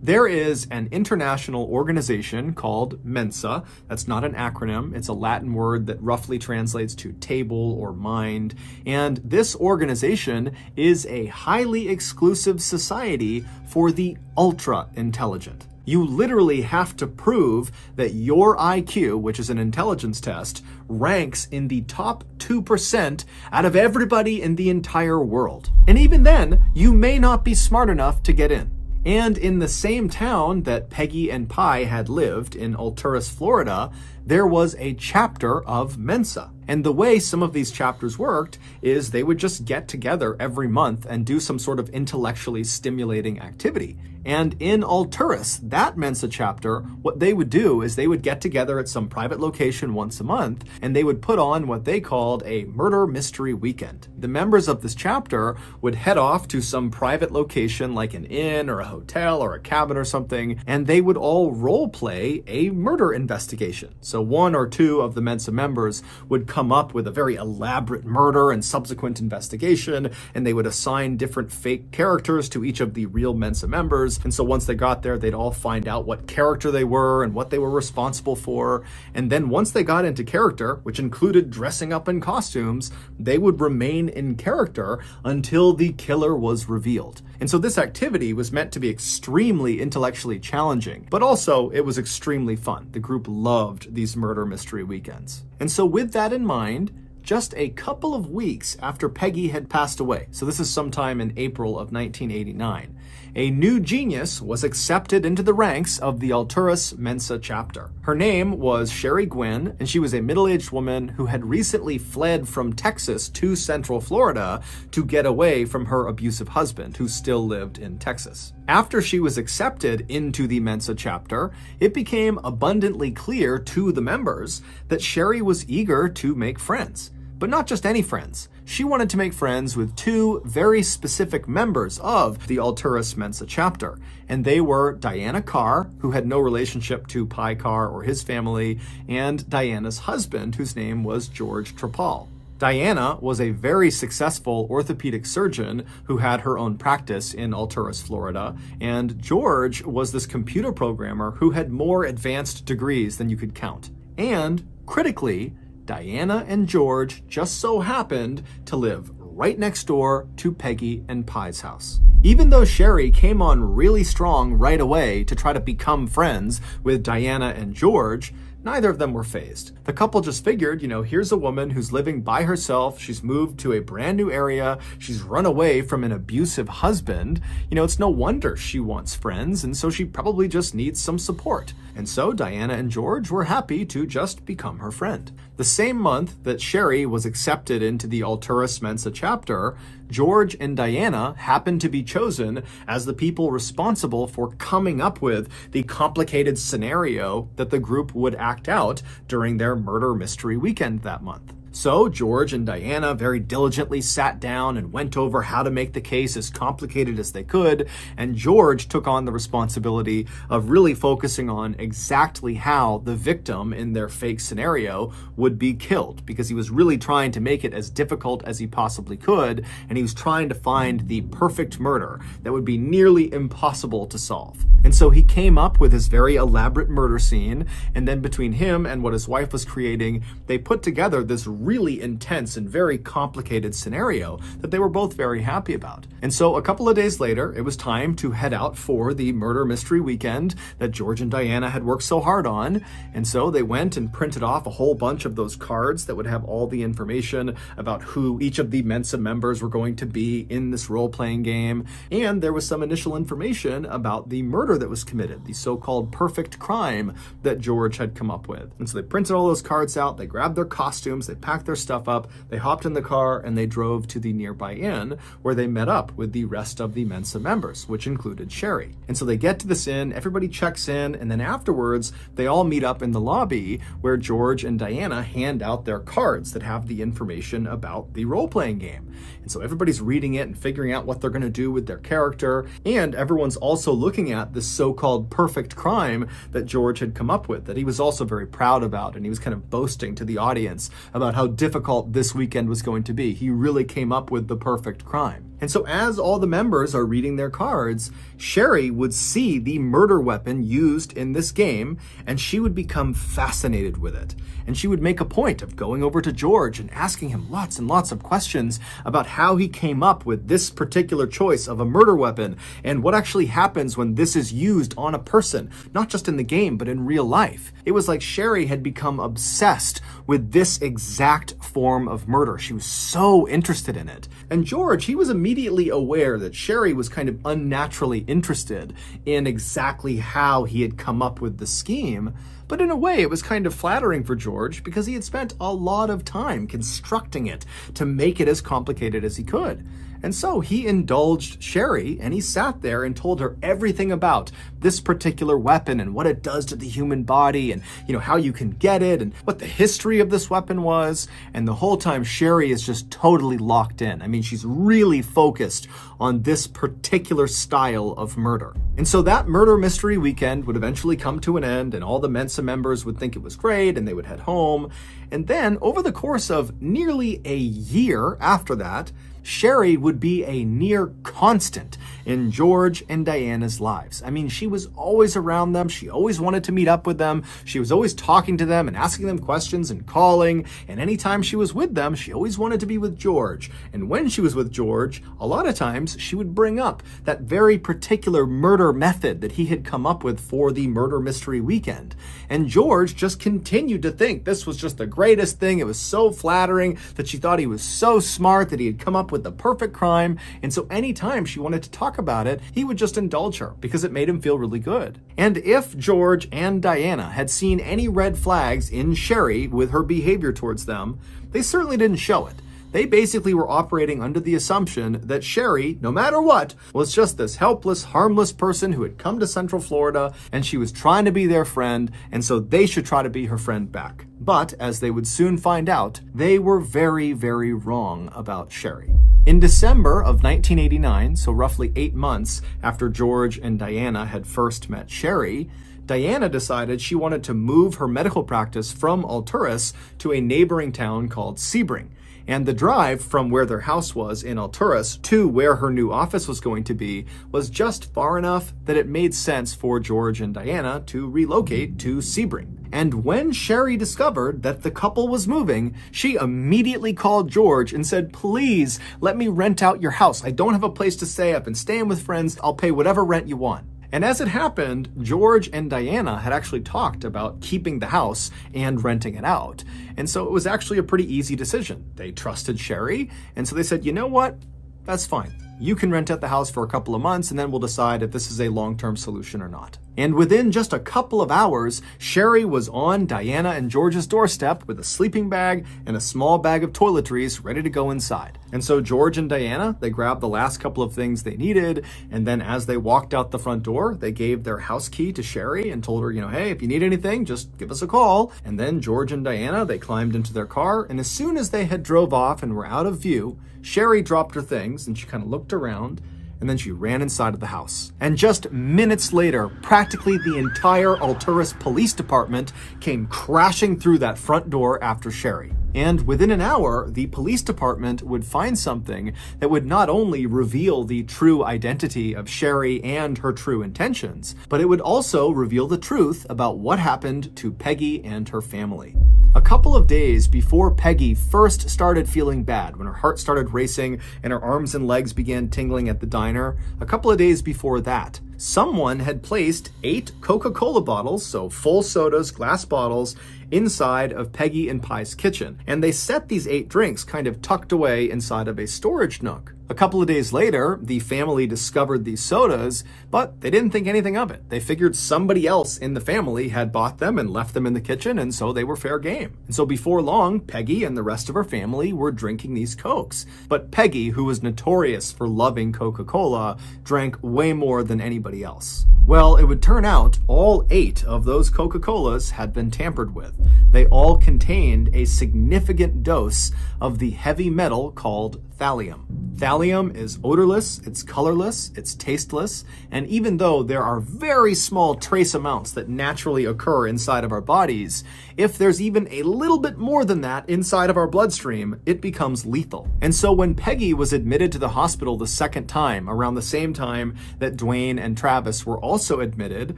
There is an international organization called Mensa. That's not an acronym. It's a Latin word that roughly translates to table or mind. And this organization is a highly exclusive society for the ultra intelligent. You literally have to prove that your IQ, which is an intelligence test, ranks in the top 2% out of everybody in the entire world. And even then, you may not be smart enough to get in. And in the same town that Peggy and Pi had lived, in Alturas, Florida, there was a chapter of Mensa. And the way some of these chapters worked is they would just get together every month and do some sort of intellectually stimulating activity. And in Alturas, that Mensa chapter, what they would do is they would get together at some private location once a month, and they would put on what they called a murder mystery weekend. The members of this chapter would head off to some private location like an inn or a hotel or a cabin or something, and they would all role play a murder investigation. So 1 or 2 of the Mensa members would come up with a very elaborate murder and subsequent investigation, and they would assign different fake characters to each of the real Mensa members. And so once they got there, they'd all find out what character they were and what they were responsible for. And then once they got into character, which included dressing up in costumes, they would remain in character until the killer was revealed. And so this activity was meant to be extremely intellectually challenging, but also it was extremely fun. The group loved these murder mystery weekends. And so with that in mind, just a couple of weeks after Peggy had passed away, so this is sometime in April of 1989, a new genius was accepted into the ranks of the Alturas Mensa chapter. Her name was Sherry Gwynn, and she was a middle-aged woman who had recently fled from Texas to Central Florida to get away from her abusive husband, who still lived in Texas. After she was accepted into the Mensa chapter, it became abundantly clear to the members that Sherry was eager to make friends. But not just any friends. She wanted to make friends with 2 very specific members of the Alturas Mensa chapter, and they were Diana Carr, who had no relationship to Pi Carr or his family, and Diana's husband, whose name was George Trapal. Diana was a very successful orthopedic surgeon who had her own practice in Alturas, Florida, and George was this computer programmer who had more advanced degrees than you could count. And, critically, Diana and George just so happened to live right next door to Peggy and Pi's house. Even though Sherry came on really strong right away to try to become friends with Diana and George, neither of them were fazed. The couple just figured, here's a woman who's living by herself. She's moved to a brand new area. She's run away from an abusive husband. It's no wonder she wants friends, and so she probably just needs some support. And so Diana and George were happy to just become her friend. The same month that Sherry was accepted into the Alturas Mensa chapter, George and Diana happened to be chosen as the people responsible for coming up with the complicated scenario that the group would act out during their murder mystery weekend that month. So George and Diana very diligently sat down and went over how to make the case as complicated as they could, and George took on the responsibility of really focusing on exactly how the victim in their fake scenario would be killed, because he was really trying to make it as difficult as he possibly could, and he was trying to find the perfect murder that would be nearly impossible to solve. And so he came up with his very elaborate murder scene, and then between him and what his wife was creating, they put together this really intense and very complicated scenario that they were both very happy about. And so a couple of days later, it was time to head out for the murder mystery weekend that George and Diana had worked so hard on. And so they went and printed off a whole bunch of those cards that would have all the information about who each of the Mensa members were going to be in this role-playing game. And there was some initial information about the murder that was committed, the so-called perfect crime that George had come up with. And so they printed all those cards out, they grabbed their costumes, they packed their stuff up, they hopped in the car, and they drove to the nearby inn where they met up with the rest of the Mensa members, which included Sherry. And so they get to this inn, everybody checks in, and then afterwards, they all meet up in the lobby where George and Diana hand out their cards that have the information about the role-playing game. And so everybody's reading it and figuring out what they're going to do with their character, and everyone's also looking at this so-called perfect crime that George had come up with, that he was also very proud about, and he was kind of boasting to the audience about how difficult this weekend was going to be. He really came up with the perfect crime. And so as all the members are reading their cards, Sherry would see the murder weapon used in this game, and she would become fascinated with it. And she would make a point of going over to George and asking him lots and lots of questions about how he came up with this particular choice of a murder weapon, and what actually happens when this is used on a person, not just in the game, but in real life. It was like Sherry had become obsessed with this exact form of murder. She was so interested in it. And George, he was immediately aware that Sherry was kind of unnaturally interested in exactly how he had come up with the scheme. But in a way, it was kind of flattering for George because he had spent a lot of time constructing it to make it as complicated as he could. And so he indulged Sherry, and he sat there and told her everything about this particular weapon and what it does to the human body, and how you can get it and what the history of this weapon was. And the whole time Sherry is just totally locked in. I mean, she's really focused on this particular style of murder. And so that murder mystery weekend would eventually come to an end, and all the Mensa members would think it was great and they would head home. And then over the course of nearly a year after that, Sherry would be a near constant in George and Diana's lives. I mean, she was always around them. She always wanted to meet up with them. She was always talking to them and asking them questions and calling. And anytime she was with them, she always wanted to be with George. And when she was with George, a lot of times she would bring up that very particular murder method that he had come up with for the murder mystery weekend. And George just continued to think this was just the greatest thing. It was so flattering that she thought he was so smart that he had come up with the perfect crime. And so anytime she wanted to talk about it, he would just indulge her because it made him feel really good. And if George and Diana had seen any red flags in Sherry with her behavior towards them, they certainly didn't show it. They basically were operating under the assumption that Sherry, no matter what, was just this helpless, harmless person who had come to Central Florida, and she was trying to be their friend, and so they should try to be her friend back. But, as they would soon find out, they were very, very wrong about Sherry. In December of 1989, so roughly 8 months after George and Diana had first met Sherry, Diana decided she wanted to move her medical practice from Alturas to a neighboring town called Sebring. And the drive from where their house was in Alturas to where her new office was going to be was just far enough that it made sense for George and Diana to relocate to Sebring. And when Sherry discovered that the couple was moving, she immediately called George and said, "Please, let me rent out your house. I don't have a place to stay. I've been staying with friends. I'll pay whatever rent you want." And as it happened, George and Diana had actually talked about keeping the house and renting it out. And so it was actually a pretty easy decision. They trusted Sherry, and so they said, "You know what? That's fine. You can rent out the house for a couple of months, and then we'll decide if this is a long-term solution or not." And within just a couple of hours, Sherry was on Diana and George's doorstep with a sleeping bag and a small bag of toiletries ready to go inside. And so George and Diana, they grabbed the last couple of things they needed, and then as they walked out the front door, they gave their house key to Sherry and told her, "Hey, if you need anything, just give us a call." And then George and Diana, they climbed into their car, and as soon as they had drove off and were out of view, Sherry dropped her things and she kind of looked around, and then she ran inside of the house. And just minutes later, practically the entire Alturas Police Department came crashing through that front door after Sherry. And within an hour, the police department would find something that would not only reveal the true identity of Sherry and her true intentions, but it would also reveal the truth about what happened to Peggy and her family. A couple of days before Peggy first started feeling bad, when her heart started racing and her arms and legs began tingling at the diner, a couple of days before that, someone had placed 8 Coca-Cola bottles, so full sodas, glass bottles, inside of Peggy and Pi's kitchen. And they set these 8 drinks kind of tucked away inside of a storage nook. A couple of days later, the family discovered these sodas, but they didn't think anything of it. They figured somebody else in the family had bought them and left them in the kitchen, and so they were fair game. And so before long, Peggy and the rest of her family were drinking these Cokes. But Peggy, who was notorious for loving Coca-Cola, drank way more than anybody else. Well, it would turn out all 8 of those Coca-Colas had been tampered with. They all contained a significant dose of the heavy metal called thallium. Thallium is odorless, it's colorless, it's tasteless, and even though there are very small trace amounts that naturally occur inside of our bodies, if there's even a little bit more than that inside of our bloodstream, it becomes lethal. And so when Peggy was admitted to the hospital the second time, around the same time that Dwayne and Travis were also admitted,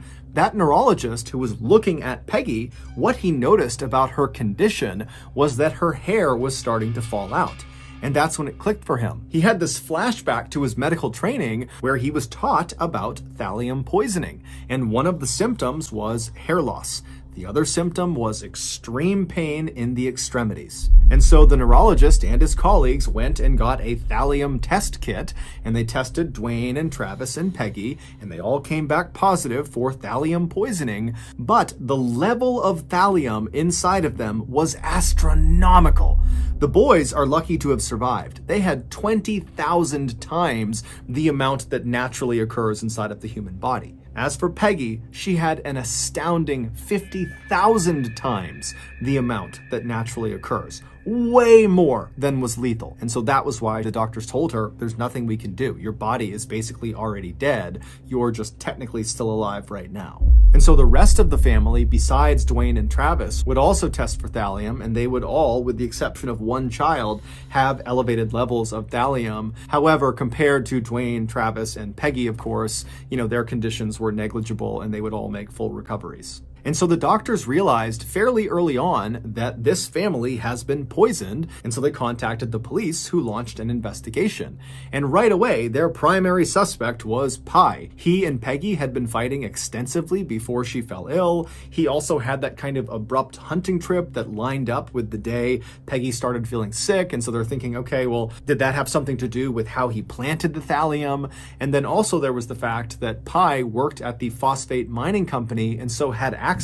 that neurologist who was looking at Peggy, what he noticed about her condition was that her hair was starting to fall out. And that's when it clicked for him. He had this flashback to his medical training where he was taught about thallium poisoning. And one of the symptoms was hair loss. The other symptom was extreme pain in the extremities. And so the neurologist and his colleagues went and got a thallium test kit, and they tested Dwayne and Travis and Peggy, and they all came back positive for thallium poisoning, but the level of thallium inside of them was astronomical. The boys are lucky to have survived. They had 20,000 times the amount that naturally occurs inside of the human body. As for Peggy, she had an astounding 50,000 times the amount that naturally occurs. Way more than was lethal. And so that was why the doctors told her, there's nothing we can do. Your body is basically already dead. You're just technically still alive right now. And so the rest of the family, besides Dwayne and Travis, would also test for thallium, and they would all, with the exception of one child, have elevated levels of thallium. However, compared to Dwayne, Travis, and Peggy, of course, their conditions were negligible and they would all make full recoveries. And so the doctors realized fairly early on that this family has been poisoned, and so they contacted the police, who launched an investigation. And right away, their primary suspect was Pi. He and Peggy had been fighting extensively before she fell ill. He also had that kind of abrupt hunting trip that lined up with the day Peggy started feeling sick, and so they're thinking, okay, well, did that have something to do with how he planted the thallium? And then also there was the fact that Pi worked at the phosphate mining company, and so had access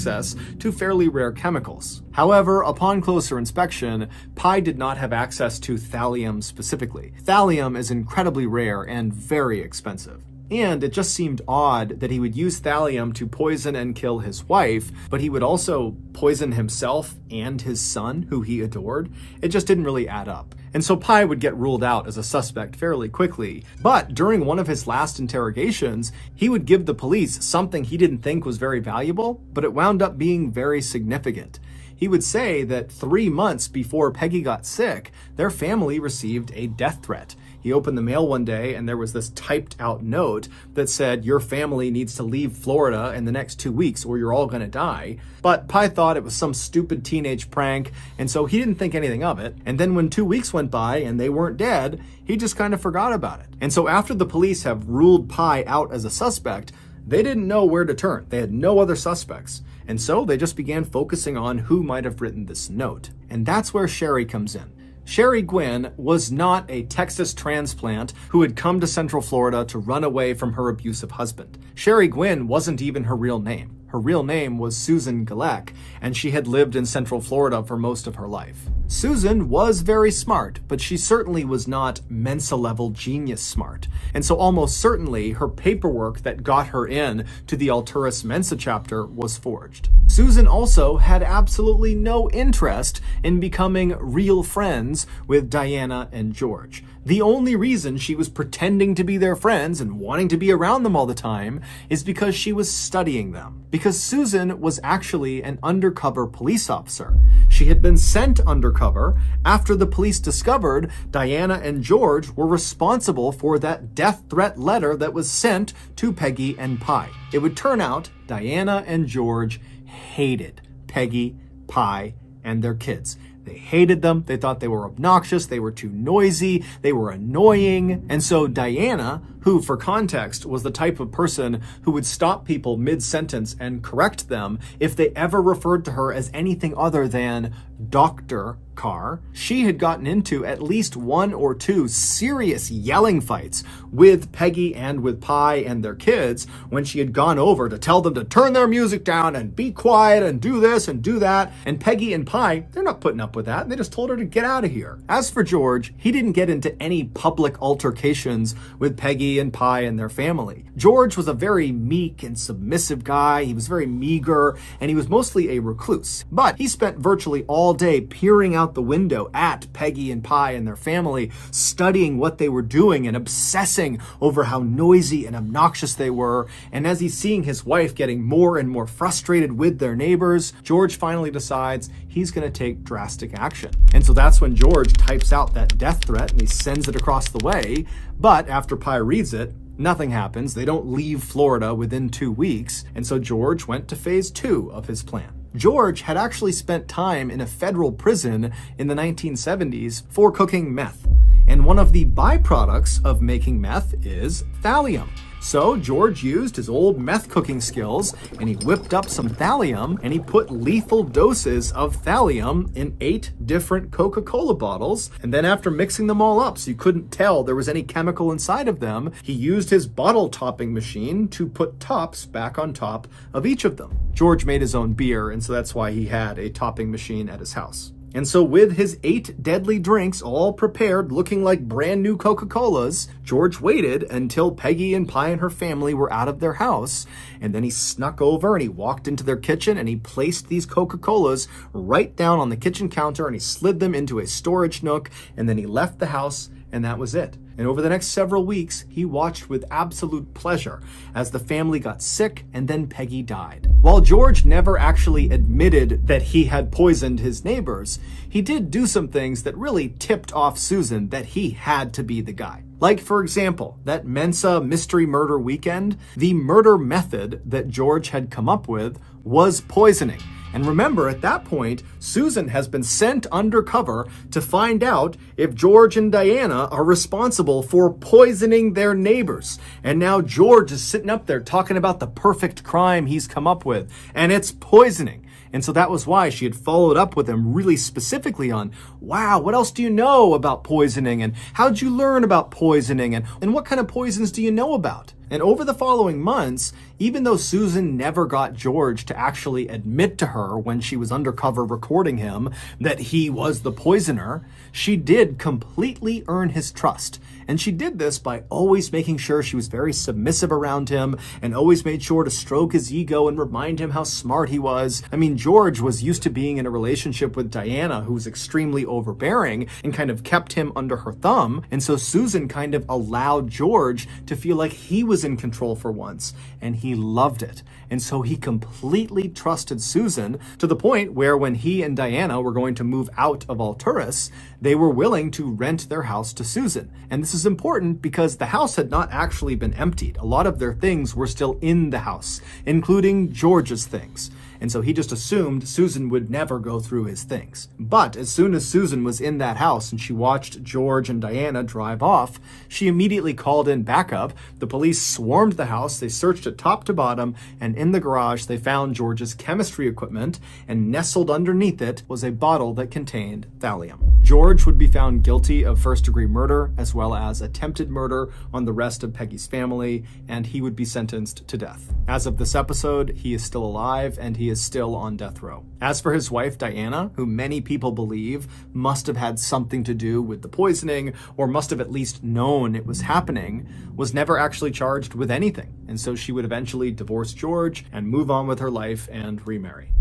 to fairly rare chemicals. However, upon closer inspection, Pi did not have access to thallium specifically. Thallium is incredibly rare and very expensive. And it just seemed odd that he would use thallium to poison and kill his wife, but he would also poison himself and his son, who he adored. It just didn't really add up. And so Pi would get ruled out as a suspect fairly quickly. But during one of his last interrogations, he would give the police something he didn't think was very valuable, but it wound up being very significant. He would say that 3 months before Peggy got sick, their family received a death threat. He opened the mail one day and there was this typed out note that said, "Your family needs to leave Florida in the next 2 weeks or you're all going to die." But Pi thought it was some stupid teenage prank, and so he didn't think anything of it. And then when 2 weeks went by and they weren't dead, he just kind of forgot about it. And so after the police have ruled Pi out as a suspect, they didn't know where to turn. They had no other suspects. And so they just began focusing on who might have written this note. And that's where Sherry comes in. Sherry Gwynn was not a Texas transplant who had come to Central Florida to run away from her abusive husband. Sherry Gwynn wasn't even her real name. Her real name was Susan Gilek, and she had lived in Central Florida for most of her life. Susan was very smart, but she certainly was not Mensa-level genius smart. And so almost certainly her paperwork that got her in to the Alturas Mensa chapter was forged. Susan also had absolutely no interest in becoming real friends with Diana and George. The only reason she was pretending to be their friends and wanting to be around them all the time is because she was studying them. Because Susan was actually an undercover police officer. She had been sent undercover after the police discovered Diana and George were responsible for that death threat letter that was sent to Peggy and Pi. It would turn out Diana and George hated Peggy, Pi, and their kids. They hated them. They thought they were obnoxious. They were too noisy. They were annoying. And so Diana, who for context was the type of person who would stop people mid-sentence and correct them if they ever referred to her as anything other than Dr. Carr, she had gotten into at least 1 or 2 serious yelling fights with Peggy and with Pi and their kids when she had gone over to tell them to turn their music down and be quiet and do this and do that. And Peggy and Pi, they're not putting up with that. They just told her to get out of here. As for George, he didn't get into any public altercations with Peggy and Pi and their family. George was a very meek and submissive guy. He was very meager and he was mostly a recluse. But he spent virtually all day peering out the window at Peggy and Pi and their family, studying what they were doing and obsessing over how noisy and obnoxious they were. And as he's seeing his wife getting more and more frustrated with their neighbors, George finally decides he's going to take drastic action. And so that's when George types out that death threat and he sends it across the way. But after Pi reads it, nothing happens. They don't leave Florida within 2 weeks. And so George went to phase 2 of his plan. George had actually spent time in a federal prison in the 1970s for cooking meth. And one of the byproducts of making meth is thallium. So George used his old meth cooking skills and he whipped up some thallium and he put lethal doses of thallium in 8 different Coca-Cola bottles. And then after mixing them all up so you couldn't tell there was any chemical inside of them, he used his bottle topping machine to put tops back on top of each of them. George made his own beer, and so that's why he had a topping machine at his house. And so with his 8 deadly drinks all prepared, looking like brand new Coca-Colas, George waited until Peggy and Pi and her family were out of their house. And then he snuck over and he walked into their kitchen and he placed these Coca-Colas right down on the kitchen counter and he slid them into a storage nook. And then he left the house and that was it. And over the next several weeks, he watched with absolute pleasure as the family got sick and then Peggy died. While George never actually admitted that he had poisoned his neighbors, he did do some things that really tipped off Susan that he had to be the guy. Like, for example, that Mensa mystery murder weekend, the murder method that George had come up with was poisoning. And remember, at that point, Susan has been sent undercover to find out if George and Diana are responsible for poisoning their neighbors. And now George is sitting up there talking about the perfect crime he's come up with, and it's poisoning. And so that was why she had followed up with him really specifically on, wow, what else do you know about poisoning? And how'd you learn about poisoning? And what kind of poisons do you know about? And over the following months, even though Susan never got George to actually admit to her when she was undercover recording him that he was the poisoner, she did completely earn his trust. And she did this by always making sure she was very submissive around him and always made sure to stroke his ego and remind him how smart he was. I mean, George was used to being in a relationship with Diana, who was extremely overbearing and kind of kept him under her thumb. And so Susan kind of allowed George to feel like he was was in control for once, and he loved it. And so he completely trusted Susan to the point where when he and Diana were going to move out of Alturas, they were willing to rent their house to Susan. And this is important because the house had not actually been emptied. A lot of their things were still in the house, including George's things. And so he just assumed Susan would never go through his things. But as soon as Susan was in that house and she watched George and Diana drive off, she immediately called in backup. The police swarmed the house, they searched it top to bottom, and in the garage they found George's chemistry equipment, and nestled underneath it was a bottle that contained thallium. George would be found guilty of first-degree murder as well as attempted murder on the rest of Peggy's family, and he would be sentenced to death. As of this episode, he is still alive and he is still on death row. As for his wife, Diana, who many people believe must have had something to do with the poisoning or must have at least known it was happening, was never actually charged with anything. And so she would eventually divorce George and move on with her life and remarry.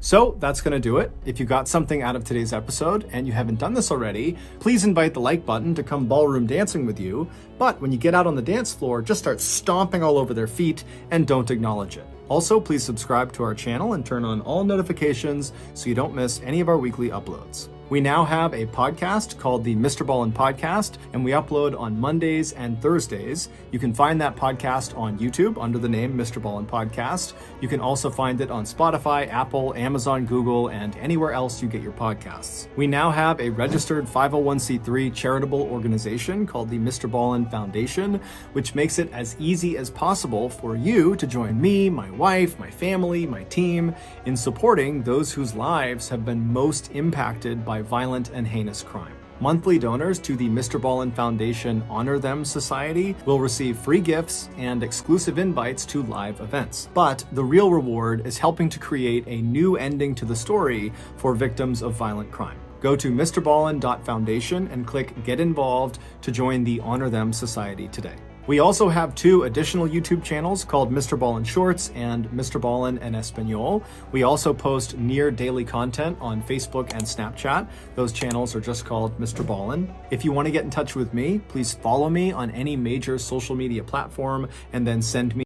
So that's going to do it. If you got something out of today's episode and you haven't done this already, please invite the like button to come ballroom dancing with you. But when you get out on the dance floor, just start stomping all over their feet and don't acknowledge it. Also, please subscribe to our channel and turn on all notifications so you don't miss any of our weekly uploads. We now have a podcast called the MrBallen's Podcast, and we upload on Mondays and Thursdays. You can find that podcast on YouTube under the name MrBallen's Podcast. You can also find it on Spotify, Apple, Amazon, Google, and anywhere else you get your podcasts. We now have a registered 501c3 charitable organization called the MrBallen's Foundation, which makes it as easy as possible for you to join me, my wife, my family, my team in supporting those whose lives have been most impacted by violent and heinous crime. Monthly donors to the MrBallen's Foundation Honor Them Society will receive free gifts and exclusive invites to live events. But the real reward is helping to create a new ending to the story for victims of violent crime. Go to MrBallen.Foundation and click Get Involved to join the Honor Them Society today. We also have 2 additional YouTube channels called MrBallen Shorts and MrBallen en Español. We also post near daily content on Facebook and Snapchat. Those channels are just called MrBallen. If you want to get in touch with me, please follow me on any major social media platform and then send me